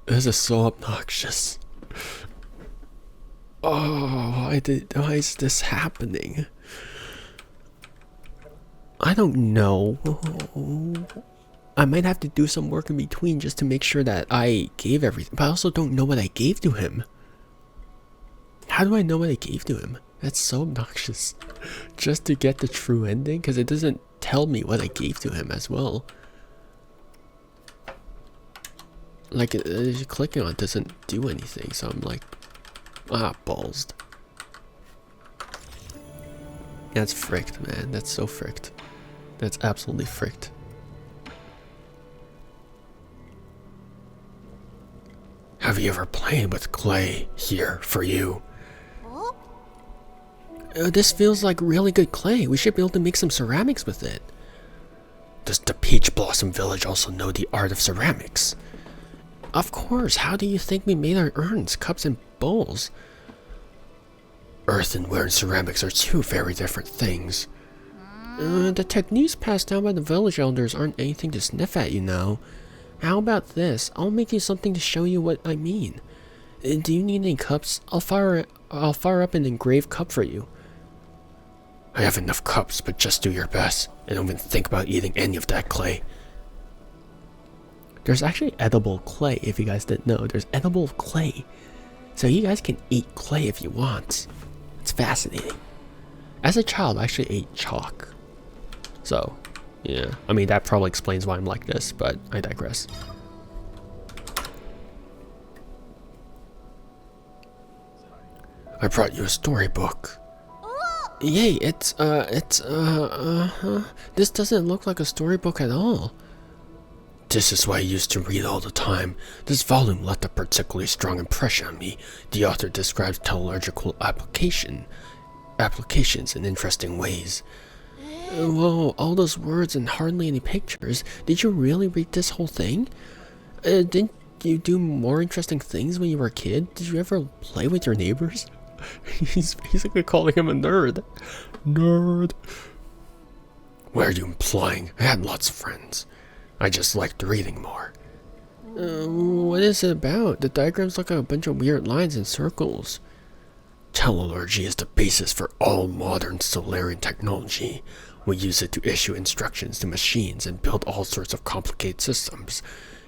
This is so obnoxious. Oh, why is this happening? I don't know. I might have to do some work in between just to make sure that I gave everything. But I also don't know what I gave to him. How do I know what I gave to him? That's so obnoxious. Just to get the true ending? Because it doesn't tell me what I gave to him as well. Like, clicking on it doesn't do anything. So I'm like, balls. That's fricked, man. That's so fricked. That's absolutely fricked. Have you ever played with clay here for you? This feels like really good clay. We should be able to make some ceramics with it. Does the Peach Blossom Village also know the art of ceramics? Of course. How do you think we made our urns, cups, and bowls? Earthenware and ceramics are two very different things. The techniques passed down by the village elders aren't anything to sniff at, you know. How about this? I'll make you something to show you what I mean. Do you need any cups? I'll fire up an engraved cup for you. I have enough cups, but just do your best. And don't even think about eating any of that clay. There's actually edible clay, if you guys didn't know. There's edible clay. So you guys can eat clay if you want. It's fascinating. As a child, I actually ate chalk. So, yeah. I mean, that probably explains why I'm like this, but I digress. I brought you a storybook. Yay, this doesn't look like a storybook at all. This is what I used to read all the time. This volume left a particularly strong impression on me. The author describes teleological applications in interesting ways. Whoa, all those words and hardly any pictures. Did you really read this whole thing? Didn't you do more interesting things when you were a kid? Did you ever play with your neighbors? He's basically calling him a nerd. Nerd. What are you implying? I had lots of friends. I just liked reading more. What is it about? The diagrams look like a bunch of weird lines and circles. Teleology is the basis for all modern Solarian technology. We use it to issue instructions to machines and build all sorts of complicated systems.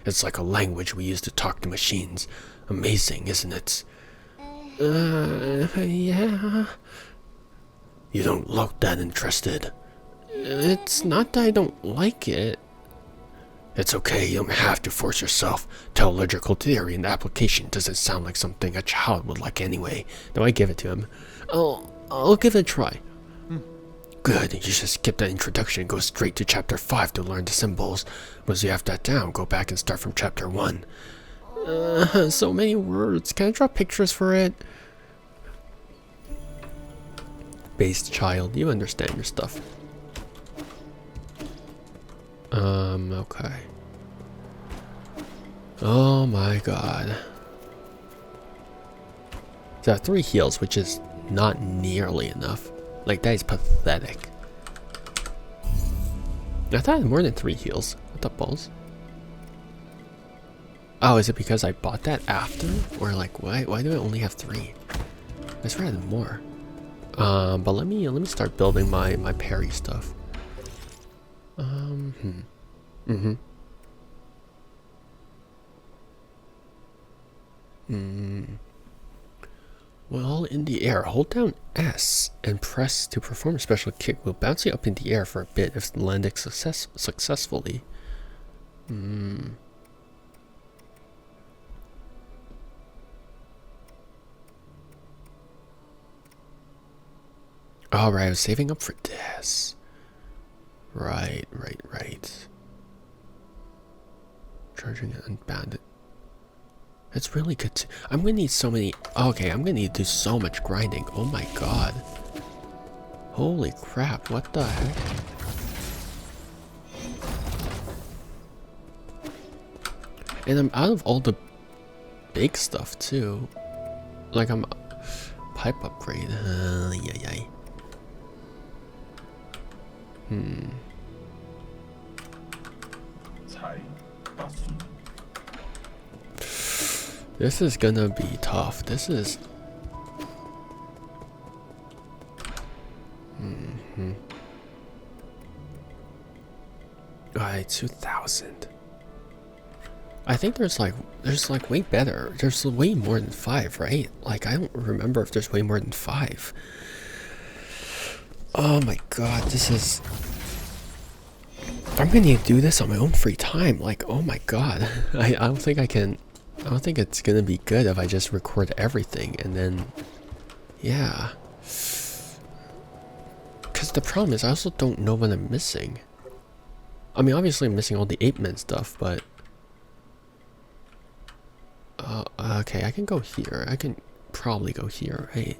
It's like a language we use to talk to machines. Amazing, isn't it? Yeah. You don't look that interested. It's not that I don't like it. It's okay, you don't have to force yourself. Teleological theory and application doesn't sound like something a child would like anyway. No, I give it to him. I'll give it a try. Good, you should skip that introduction and go straight to chapter 5 to learn the symbols. Once you have that down, go back and start from chapter 1. So many words. Can I draw pictures for it? Based child, you understand your stuff. Okay. Oh my god. So 3 heals, which is not nearly enough. Like, that is pathetic. I thought I had more than 3 heals. What the balls? Oh, is it because I bought that after? Or like, why do I only have 3? I swear I had more. But let me start building my parry stuff. While in the air, hold down S and press to perform a special kick. Will bounce you up in the air for a bit if landing successfully. Alright, I was saving up for this. Right. Charging it unbounded. It's really good too. I'm gonna need so many. Okay, I'm gonna need to do so much grinding. Oh my god. Holy crap, what the heck? And I'm out of all the big stuff too. Like, I'm pipe upgrade. Yay. This is gonna be tough. This is... Alright, 2,000. I think there's like way better. There's way more than 5, right? Like, I don't remember if there's way more than 5. Oh my god, this is... I'm gonna need to do this on my own free time. Like, oh my god. I don't think I can... I don't think it's gonna be good if I just record everything and then... Yeah. the problem is I also don't know what I'm missing. I mean, obviously I'm missing all the ape men stuff, but okay, I can go here. I can probably go here, right?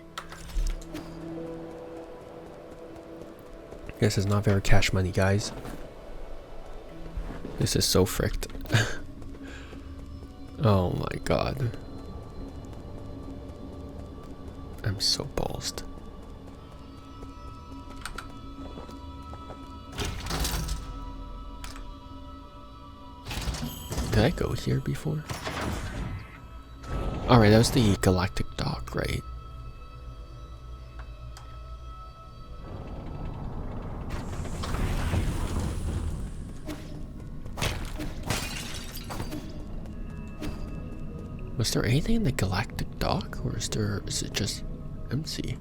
This is not very cash money, guys. This is so fricked. Oh my god. I'm so ballsed. Did I go here before? Alright, that was the galactic dock, right? Was there anything in the galactic dock, or is it just empty?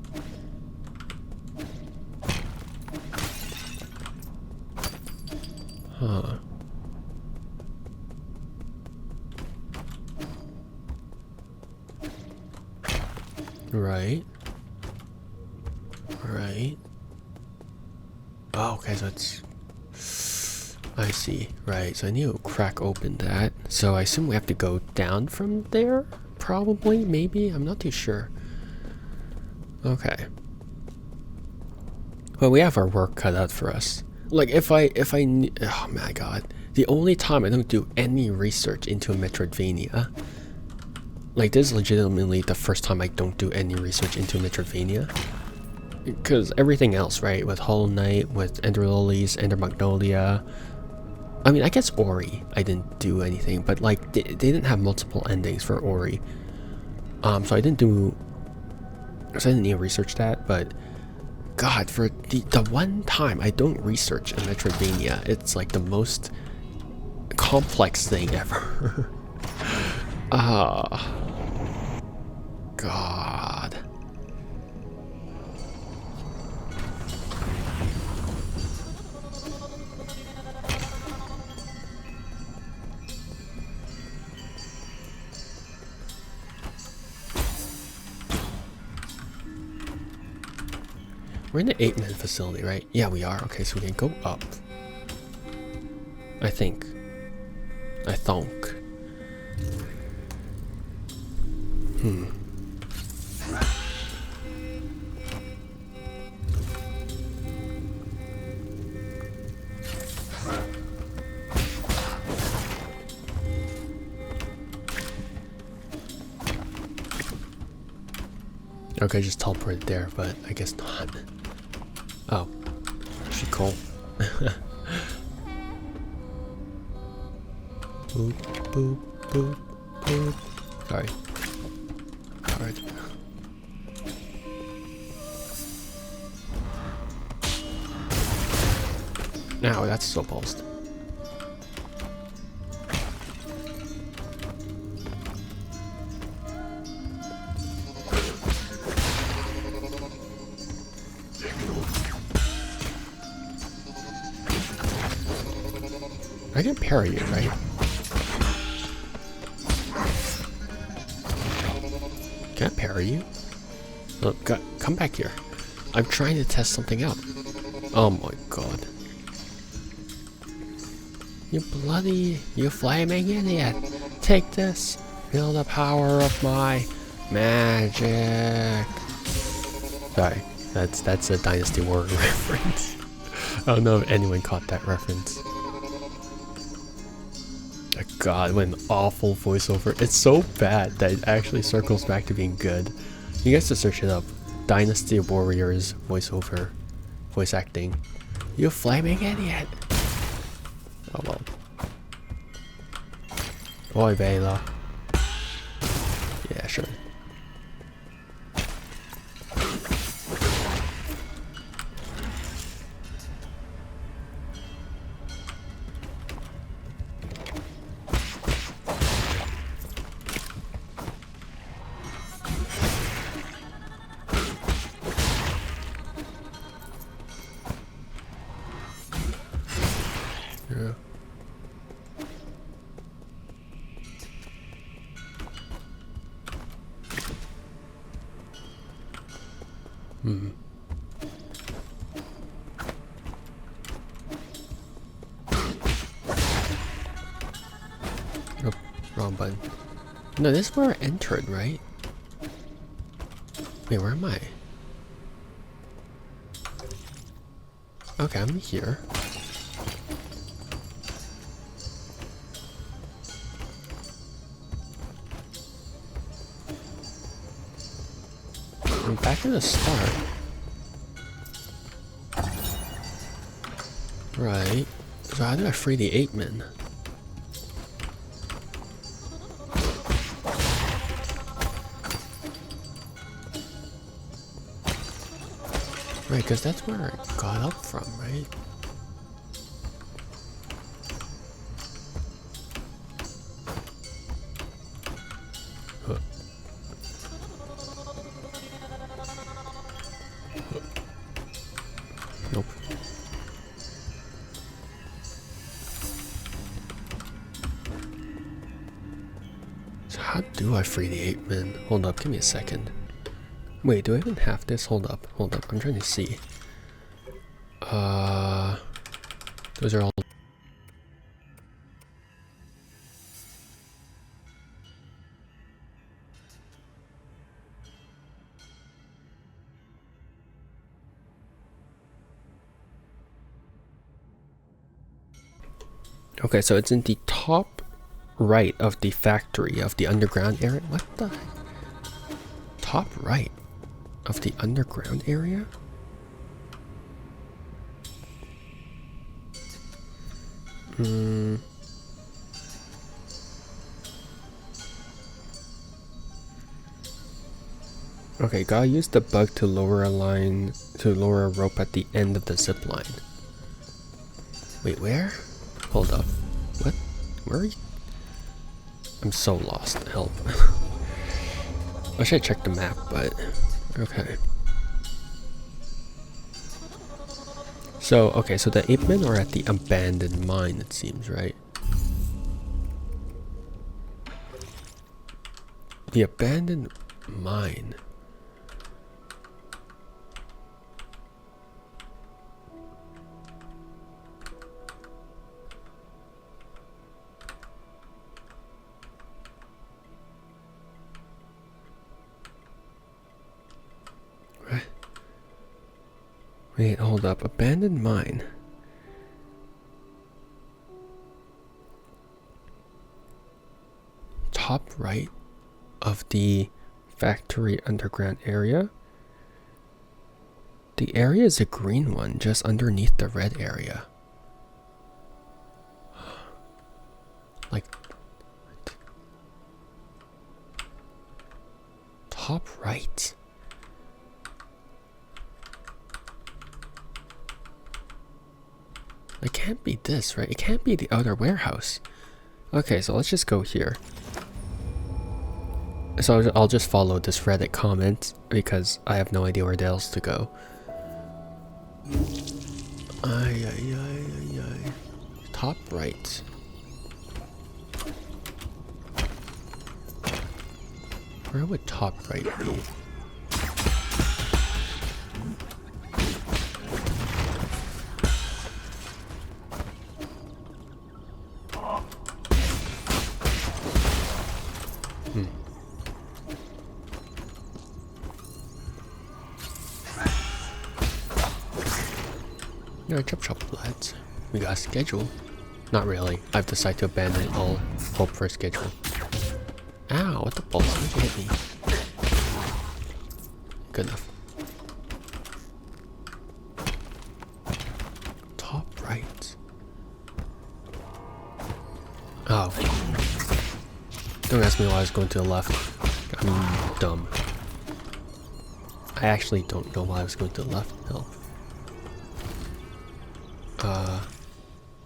Huh. Right. Right. Oh, okay, so it's... I see. Right, so I need to crack open that. So I assume we have to go down from there? Probably, maybe? I'm not too sure. Okay. Well, we have our work cut out for us. Like, if I oh my god. The only time I don't do any research into a Metroidvania, like, this is legitimately the first time I don't do any research into Metroidvania. Because everything else, right? With Hollow Knight, with Ender Lilies, Ender Magnolia. I mean, I guess Ori, I didn't do anything, but like, they didn't have multiple endings for Ori. So I didn't need to research that, but god, for the one time I don't research a Metroidvania, it's like the most complex thing ever. God. We're in the 8-man facility, right? Yeah, we are. Okay, so we can go up. I think. I thunk. Okay, just teleported there, but I guess not. Oh, she cool. Boop, boop, boop, boop. Sorry. Alright. Now that's so pulsed. I can parry you, right? Can I parry you? Look, come back here. I'm trying to test something out. Oh my god. You flaming idiot. Take this. Feel the power of my magic. Sorry, that's a Dynasty Warrior reference. I don't know if anyone caught that reference. God, what an awful voiceover. It's so bad that it actually circles back to being good. You guys should search it up. Dynasty Warriors voiceover. Voice acting. You flaming idiot. Oh well. Oi, Bela. Yeah, sure. wrong button. No, this is where I entered, right? Wait, where am I? Okay, I'm here. I'm back at the start. Right. So how do I free the 8-men? Right, because that's where I got up from, right? Huh. Nope. So how do I free the 8-men? Hold up, give me a second. Wait, do I even have this? Hold up, I'm trying to see. Those are all... Okay, so it's in the top right of the factory of the underground area. What the heck? Top right of the underground area? Okay, gotta use the bug to lower a rope at the end of the zip line. Wait, where? Hold up. What? Where are you? I'm so lost. Help. I should check the map, but okay. So, okay, so the 8-men are at the abandoned mine, it seems, right? The abandoned mine. Wait, hold up. Abandoned mine. Top right of the factory underground area. The area is a green one, just underneath the red area. Like... Top right. It can't be this, right? It can't be the outer warehouse. Okay, so let's just go here. So I'll just follow this Reddit comment because I have no idea where else to go. Top right. Where would top right be? Yeah, chop chop, lads. We got a schedule. Not really. I've decided to abandon all hope for a schedule. Ow, what the balls? Why'd you hit me? Good enough. Top right. Oh. Don't ask me why I was going to the left. I'm dumb. I actually don't know why I was going to the left. Help.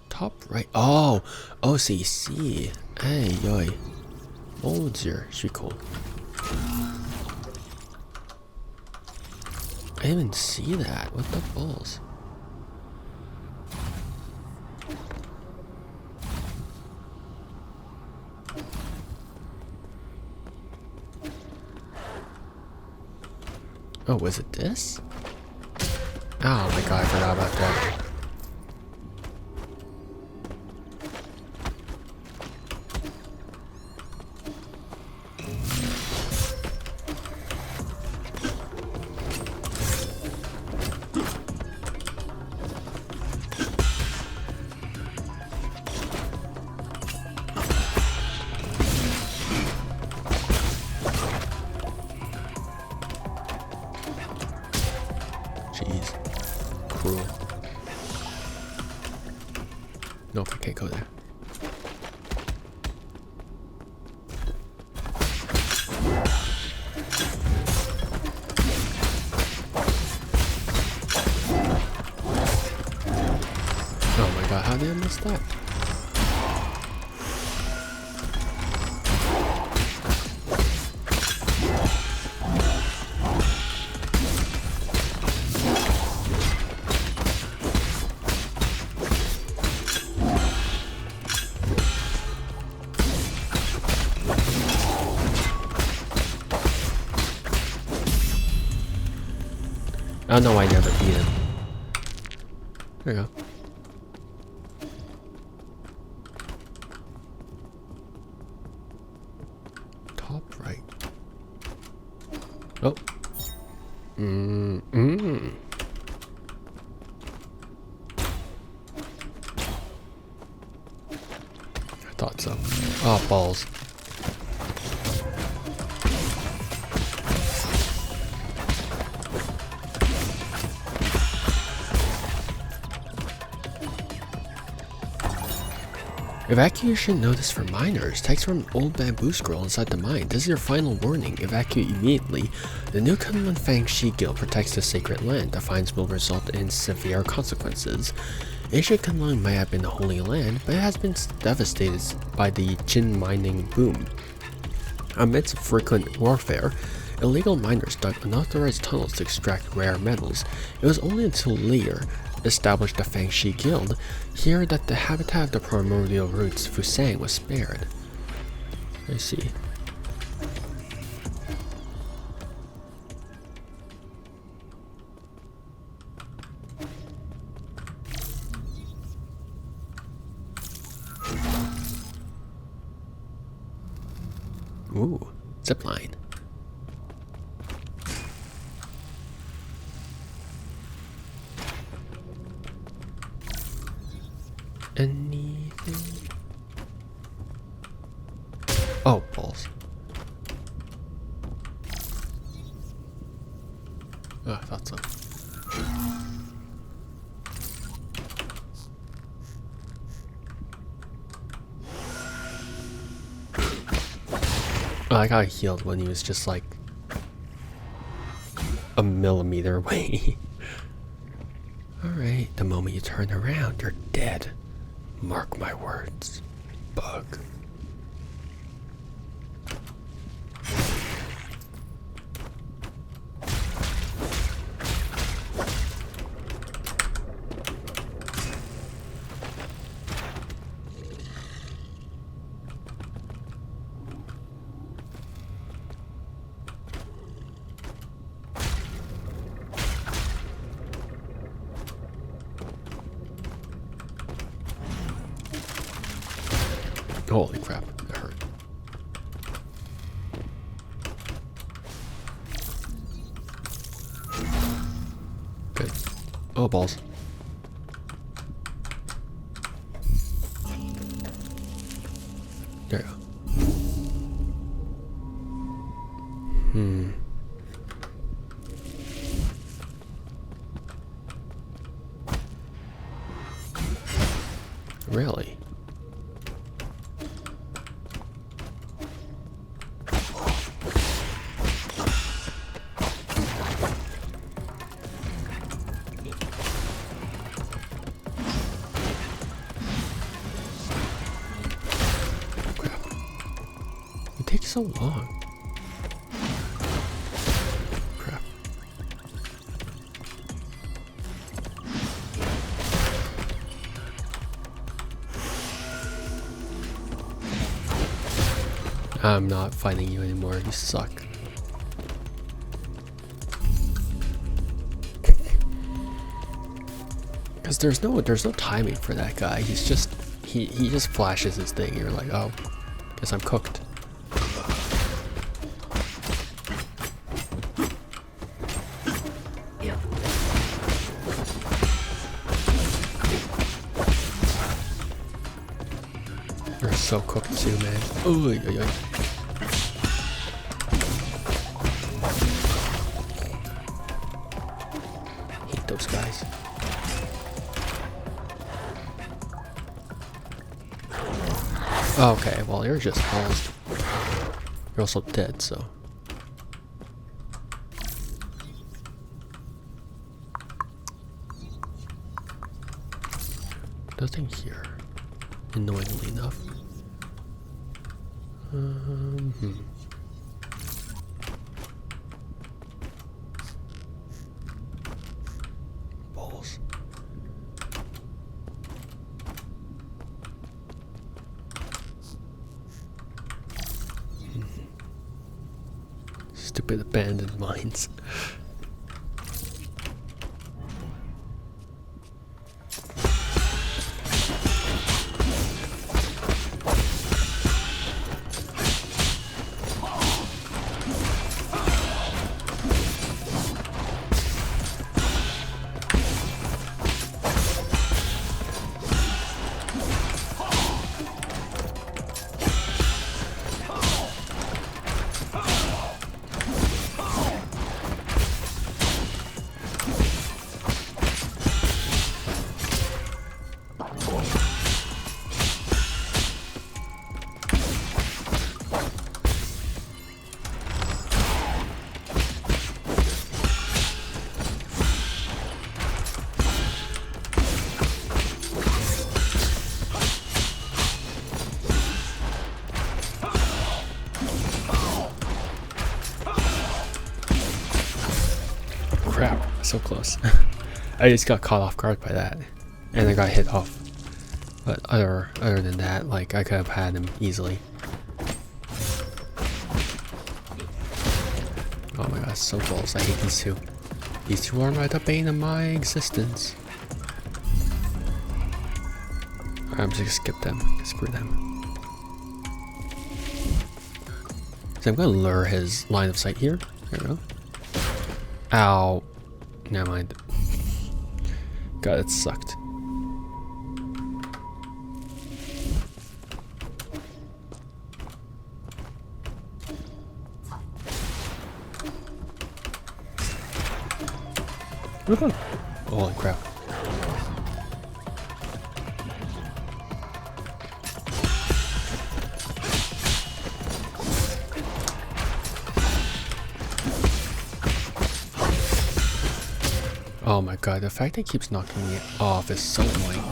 Top right. Oh, OCC. Hey, yoy. Oh, dear. She cool. I didn't even see that. What the balls? Oh, was it this? Oh my god, I forgot about that. Jeez. Cruel. Nope, I can't go there. Oh my god, how did I miss that? I don't know why I never beat him. There you go. Top right. Oh. I thought so. Oh, balls. Evacuation notice for miners. Text from an old bamboo scroll inside the mine. This is your final warning. Evacuate immediately. The new Kunlun Fangshi Guild protects the sacred land. The fines will result in severe consequences. Ancient Kunlun may have been the Holy Land, but it has been devastated by the Jin mining boom. Amidst frequent warfare, illegal miners dug unauthorized tunnels to extract rare metals. It was only until later established the Fangshi Guild here that the habitat of the primordial roots Fusang was spared. I see. Ooh, zipline. Anything? Oh, balls. Oh, I thought so. Oh, I got healed when he was just like a millimeter away. Alright, the moment you turn around, you're dead. Mark my words, bug. Holy crap, that hurt. Good. Oh, balls. There you go. Really? It takes so long. Crap. I'm not fighting you anymore. You suck. Because there's no timing for that guy. He's just he just flashes his thing. You're like, oh, guess I'm cooked. You're so cooked too, man. Ooh, oy, oy, oy. those guys. Okay, well, you're just paused. You're also dead, so. Nothing here, annoyingly enough. Balls. Stupid abandoned mines. Crap, so close. I just got caught off guard by that. And I got hit off. But other than that, like, I could have had him easily. Oh my god, so balls. I hate these two. These two are the bane of my existence. I'm just gonna skip them. Screw them. So I'm gonna lure his line of sight here. There we go. Ow. Never mind. God, it sucked. Holy crap. Oh my god, the fact that it keeps knocking me off is so annoying.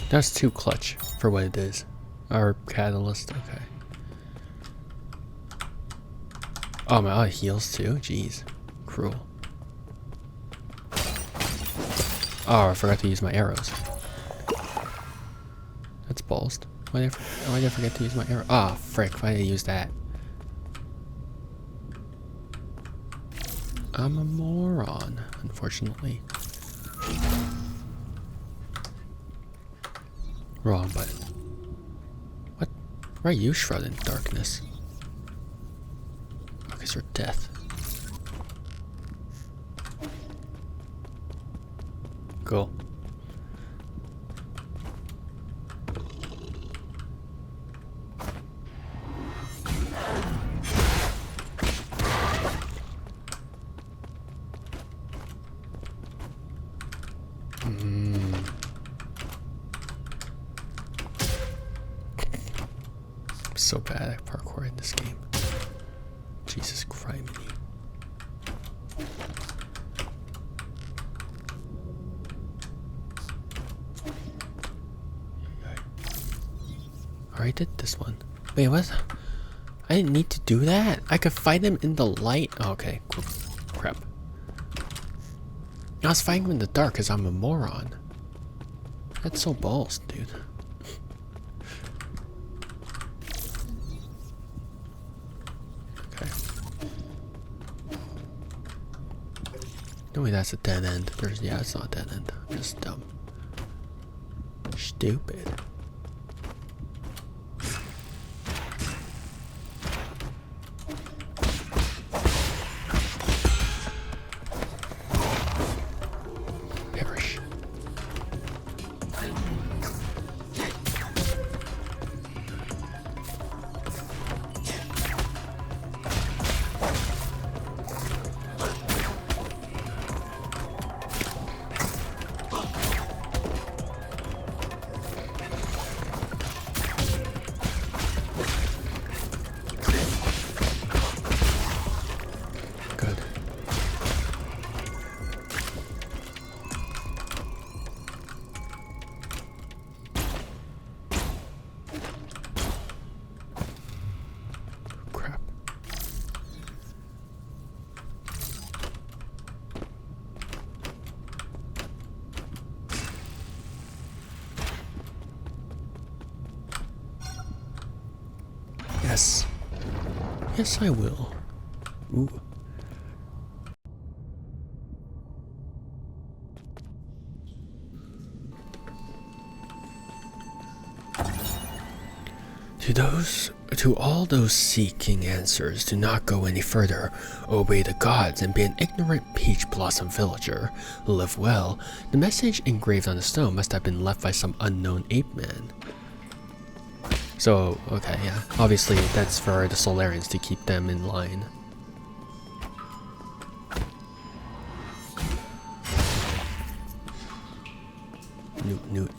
That's too clutch for what it is. Our catalyst, okay. Oh my, it heals too? Jeez. Cruel. Oh, I forgot to use my arrows. That's balls. Why did I forget to use my arrow? Ah, frick, why did I use that? I'm a moron, unfortunately. Wrong button. What? Why are you shrouded in darkness? Oh, because you're death. Cool. so bad at parkour in this game. Jesus Christ. I already did this one. Wait, what? I didn't need to do that. I could fight him in the light. Oh, okay, cool. Crap. I was fighting him in the dark because I'm a moron. That's so balls, dude. Okay. No way, that's a dead end. Yeah, it's not a dead end. I'm just dumb. Stupid. Perish. Good. Crap. Yes. Yes, I will. Ooh. To all those seeking answers, do not go any further. Obey the gods and be an ignorant peach blossom villager. Live well. The message engraved on the stone must have been left by some unknown ape man. So, okay, yeah. Obviously, that's for the Solarians to keep them in line. Newt.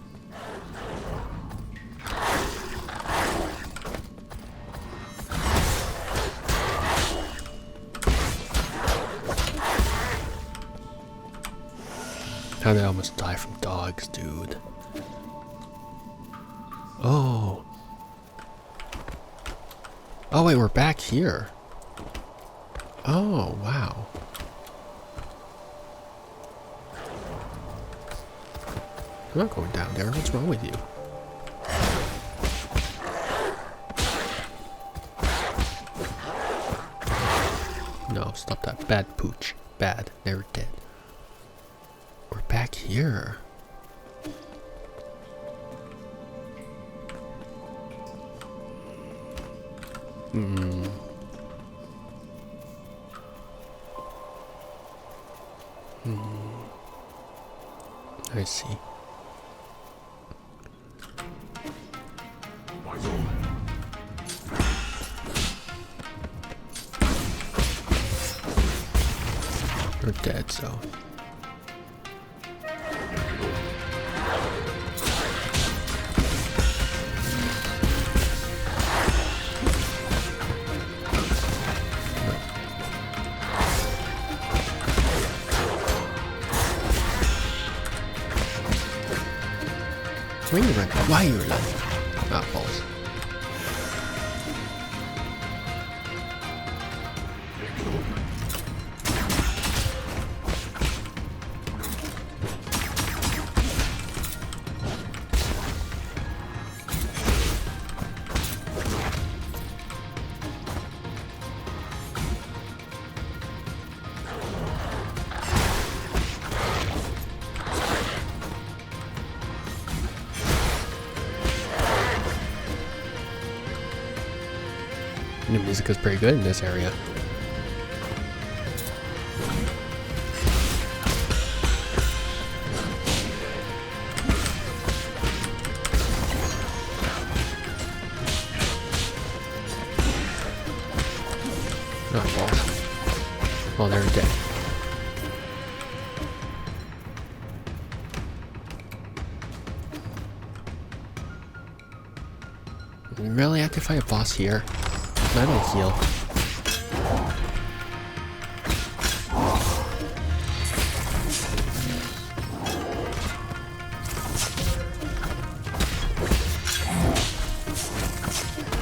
How did I almost die from dogs, dude? Oh. Oh wait, we're back here. Oh, wow. I'm not going down there. What's wrong with you? No, stop that. Bad pooch. Bad. They're dead. We're back here. I see. You're dead, so. Where you run? Why are you running? Ah, balls. The music is pretty good in this area. Oh, balls. Well, they're dead. Really? I have to fight a boss here? I don't heal.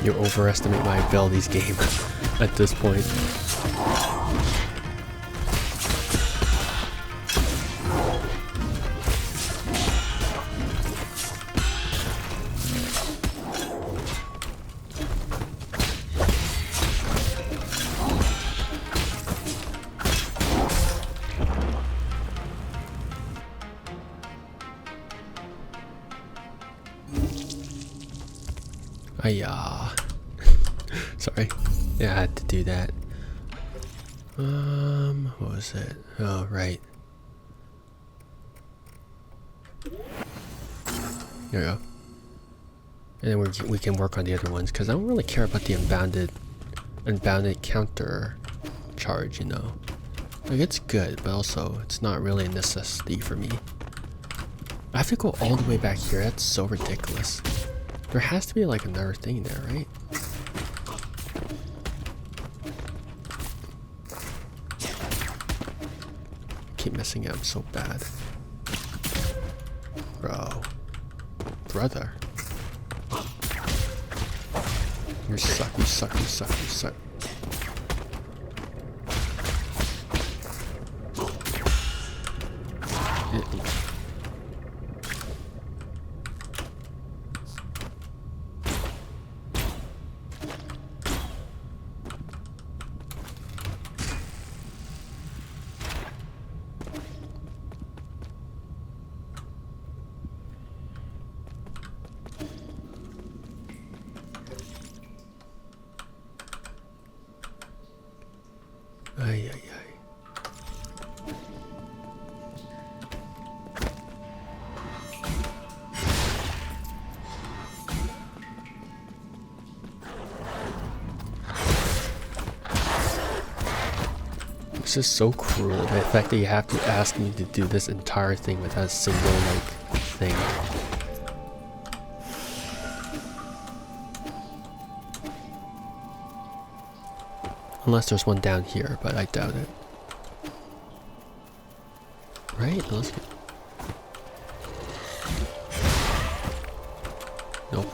You overestimate my abilities, game, at this point. Sorry. Yeah, I had to do that. What was it? Oh, right. There we go. And then we can work on the other ones, because I don't really care about the unbounded counter charge, you know. Like, it's good, but also it's not really a necessity for me. I have to go all the way back here. That's so ridiculous. There has to be like another thing there, right? Keep messing up so bad. Bro. Brother. You suck, you suck, you suck, you suck. Ay, ay, ay. This is so cruel, the fact that you have to ask me to do this entire thing without a single, like, thing. Unless there's one down here, but I doubt it. Right? Let's get... Nope.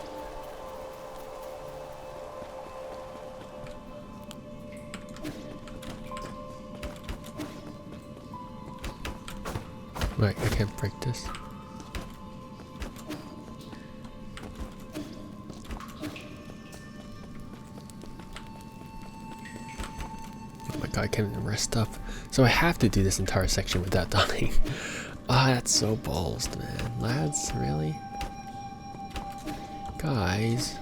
Right, I can't break this. I can't even rest up. So I have to do this entire section without dying. Ah, that's so balls, man. Lads, really? Guys.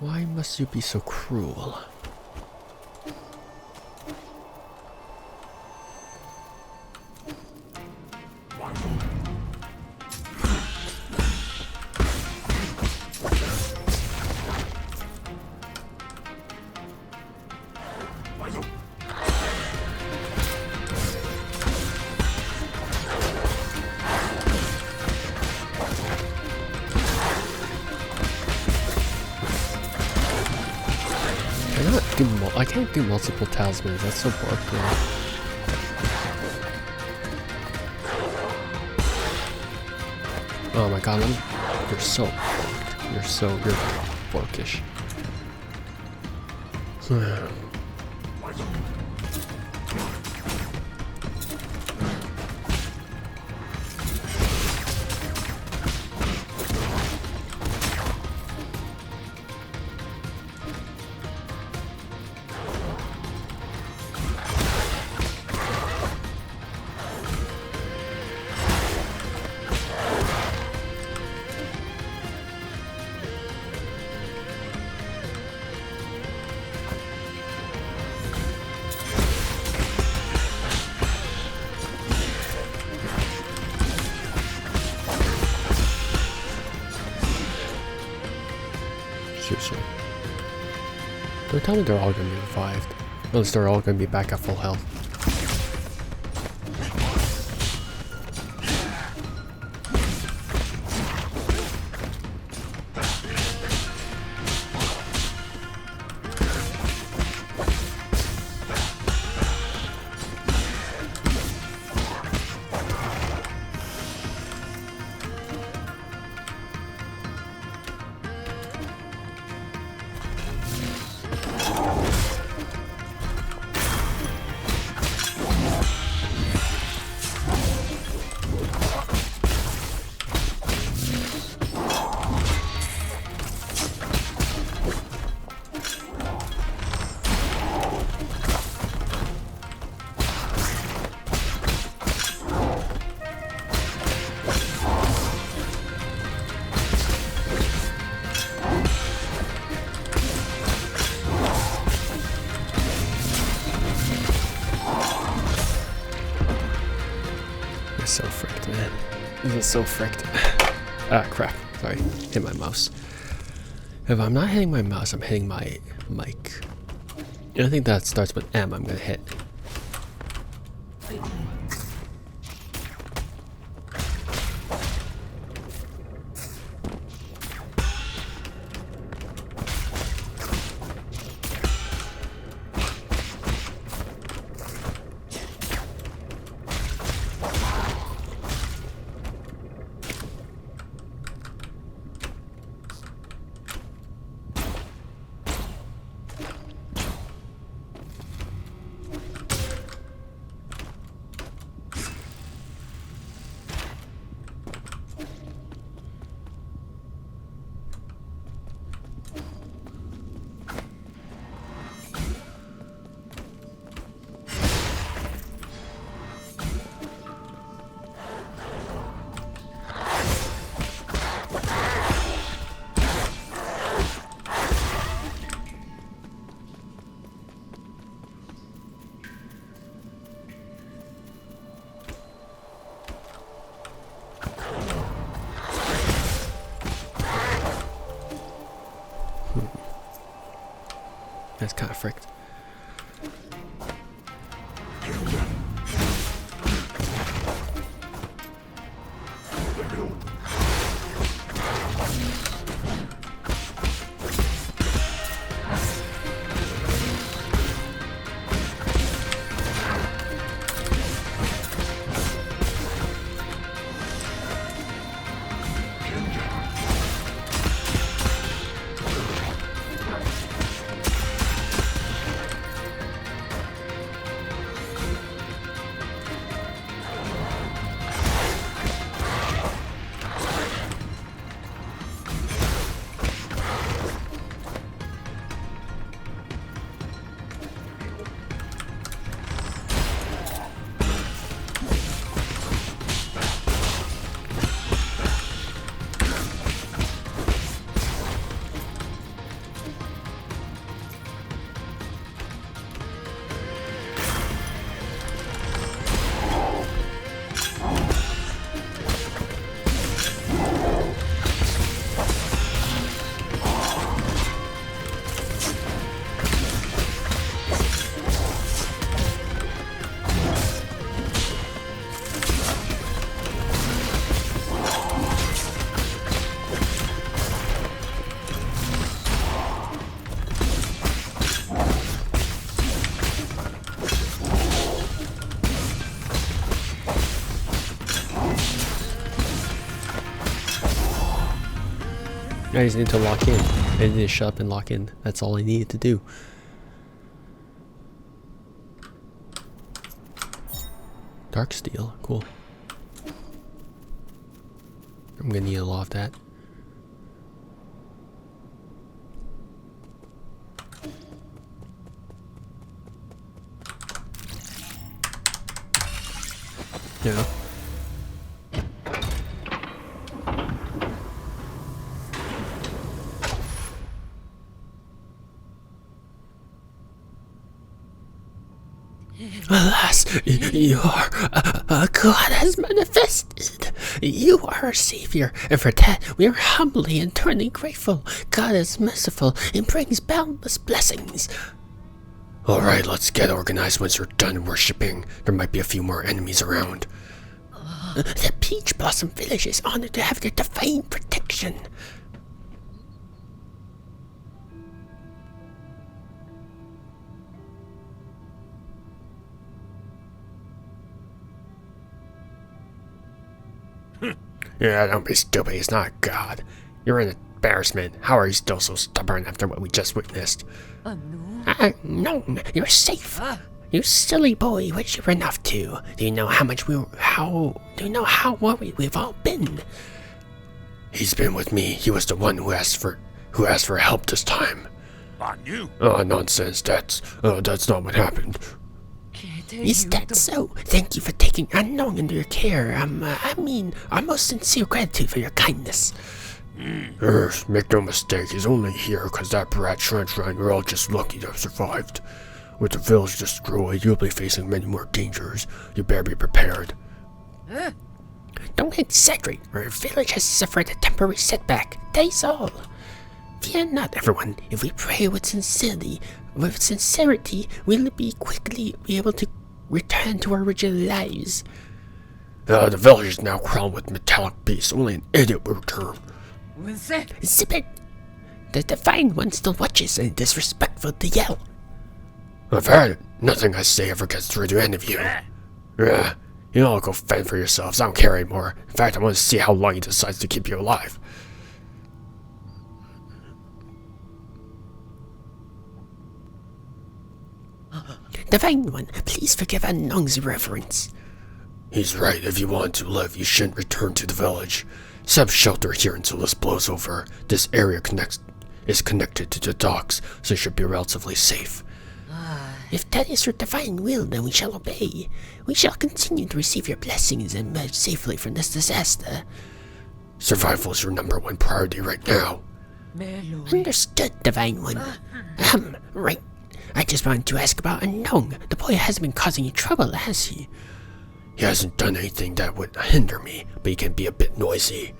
Why must you be so cruel? I can't do multiple talismans, that's so broken. Oh my god, you're so borked. You're borkish. Seriously. Don't tell me they're all gonna be revived. Unless they're all gonna be back at full health. is so fricked, man. This is so fricked. Ah, crap. Sorry. Hit my mouse. If I'm not hitting my mouse, I'm hitting my mic. I think that starts with M I'm gonna hit. That's kind of fricked. I just need to lock in. I need to shut up and lock in. That's all I needed to do. Dark steel, cool. I'm gonna need a lot of that. Yeah. Alas, your God has manifested. You are our Savior, and for that we are humbly and eternally grateful. God is merciful and brings boundless blessings. Alright, let's get organized once you're done worshipping. There might be a few more enemies around. The Peach Blossom Village is honored to have your divine protection. Yeah, don't be stupid. He's not a god. You're an embarrassment. How are you still so stubborn after what we just witnessed? No, you're safe. You silly boy, what you run off to? Do you know how worried we've all been? He's been with me. He was the one who asked for help this time. Oh, nonsense. That's not what happened. Is that so? Thank you for taking Unknown into your care. Our most sincere gratitude for your kindness. Make no mistake, he's only here because that brat Shrine. We're all just lucky to have survived. With the village destroyed, you'll be facing many more dangers. You better be prepared. Don't exaggerate. Our village has suffered a temporary setback. That is all. Fear not, everyone. If we pray with sincerity, we'll quickly be able to return to our original lives. The village is now crowned with metallic beasts. Only an idiot will return. Zip it! The Divine One still watches and it is disrespectful to yell. I've heard it. Nothing I say ever gets through to any of you. You all go fend for yourselves. I don't care anymore. In fact, I want to see how long he decides to keep you alive. Divine One, please forgive Anung's irreverence. He's right. If you want to live, you shouldn't return to the village. Set up shelter here until this blows over. This area is connected to the docks, so it should be relatively safe. If that is your divine will, then we shall obey. We shall continue to receive your blessings and emerge safely from this disaster. Survival is your #1 priority right now. Understood, Divine One. Right. I just wanted to ask about Anung. The boy hasn't been causing you trouble, has he? He hasn't done anything that would hinder me, but he can be a bit noisy.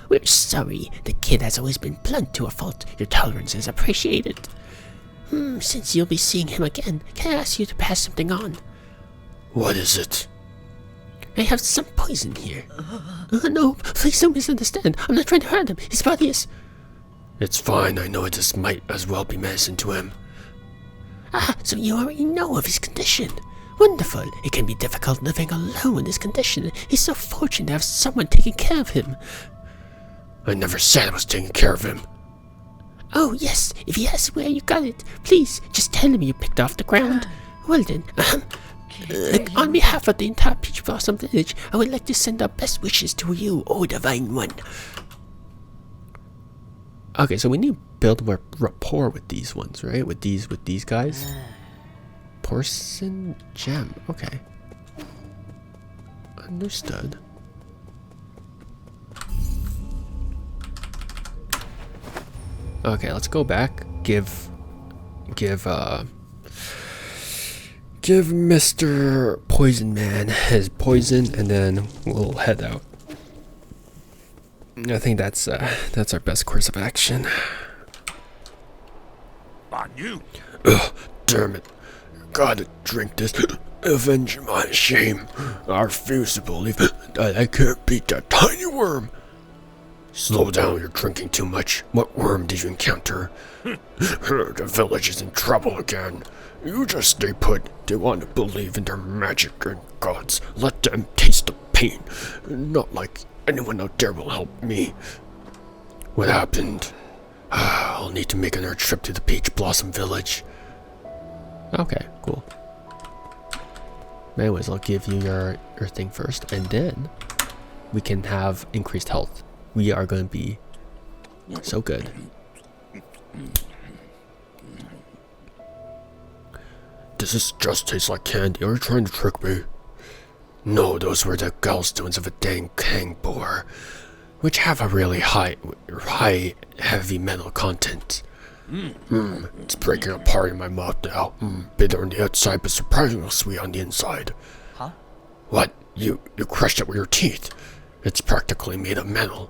We're sorry. The kid has always been blunt to a fault. Your tolerance is appreciated. Since you'll be seeing him again, can I ask you to pass something on? What is it? I have some poison here. No, please don't misunderstand. I'm not trying to hurt him. His body is... It's fine. I know this might as well be medicine to him. So you already know of his condition. Wonderful. It can be difficult living alone in this condition. He's so fortunate to have someone taking care of him. I never said I was taking care of him. Oh, yes. If he asks where you got it, please just tell him you picked it off the ground. Well then, on behalf of the entire Peach Blossom Village, I would like to send our best wishes to you, O Divine One. Okay, so we need to build more rapport with these ones, right? With these guys. Porcelain gem. Okay. Understood. Okay, let's go back. Give Mr. Poison Man his poison, and then we'll head out. I think that's our best course of action. Ugh, damn it. Gotta drink this. Avenge my shame. I refuse to believe that I can't beat that tiny worm. Slow down, you're drinking too much. What worm did you encounter? The village is in trouble again. You just stay put. They want to believe in their magic and gods. Let them taste the pain. Not like anyone out there will help me. What happened? I'll need to make another trip to the Peach Blossom Village. Okay, cool. Anyways, I'll give you your thing first, and then we can have increased health. We are going to be so good. Does this just taste like candy? Are you trying to trick me? No, those were the gallstones of a dang Kang boar, which have a really high heavy metal content. It's breaking apart in my mouth now. Bitter on the outside, but surprisingly sweet on the inside. Huh? What? You crushed it with your teeth? It's practically made of metal.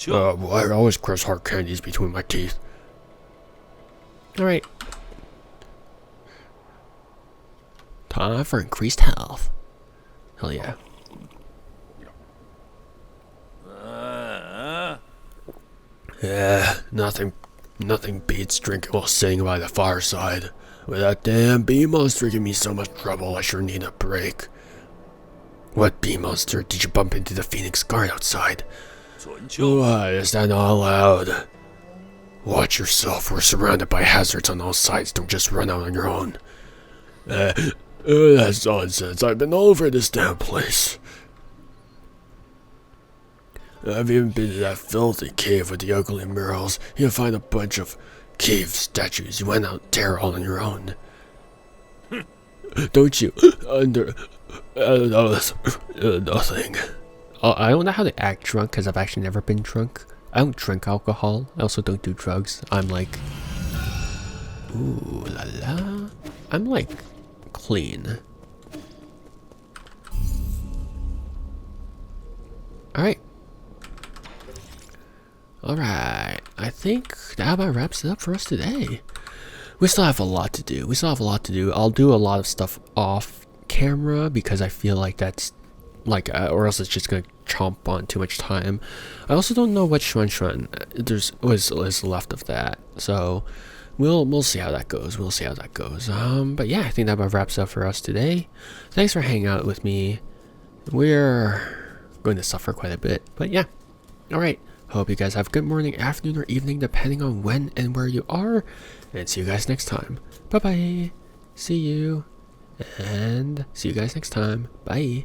Well, I always crush hard candies between my teeth. Alright. Time for increased health. Hell yeah. Yeah, nothing beats drinking while sitting by the fireside. With that damn bee monster giving me so much trouble, I sure need a break. What bee monster? Did you bump into the Phoenix Guard outside? Why is that not allowed? Watch yourself. We're surrounded by hazards on all sides. Don't just run out on your own. That's nonsense. I've been all over this damn place. I've even been to that filthy cave with the ugly murals. You'll find a bunch of cave statues. You went out there all on your own. Don't you? Nothing. I don't know how to act drunk because I've actually never been drunk. I don't drink alcohol. I also don't do drugs. I'm like... Ooh la la. I'm like... clean. Alright. Alright. I think that about wraps it up for us today. We still have a lot to do. I'll do a lot of stuff off camera because I feel like that's like, or else it's just gonna chomp on too much time. I also don't know what Xuan is left of that, so we'll see how that goes. But yeah, I think that about wraps up for us today. Thanks for hanging out with me. We're going to suffer quite a bit, but yeah. All right. Hope you guys have a good morning, afternoon, or evening, depending on when and where you are. And see you guys next time. Bye bye. See you. And see you guys next time. Bye.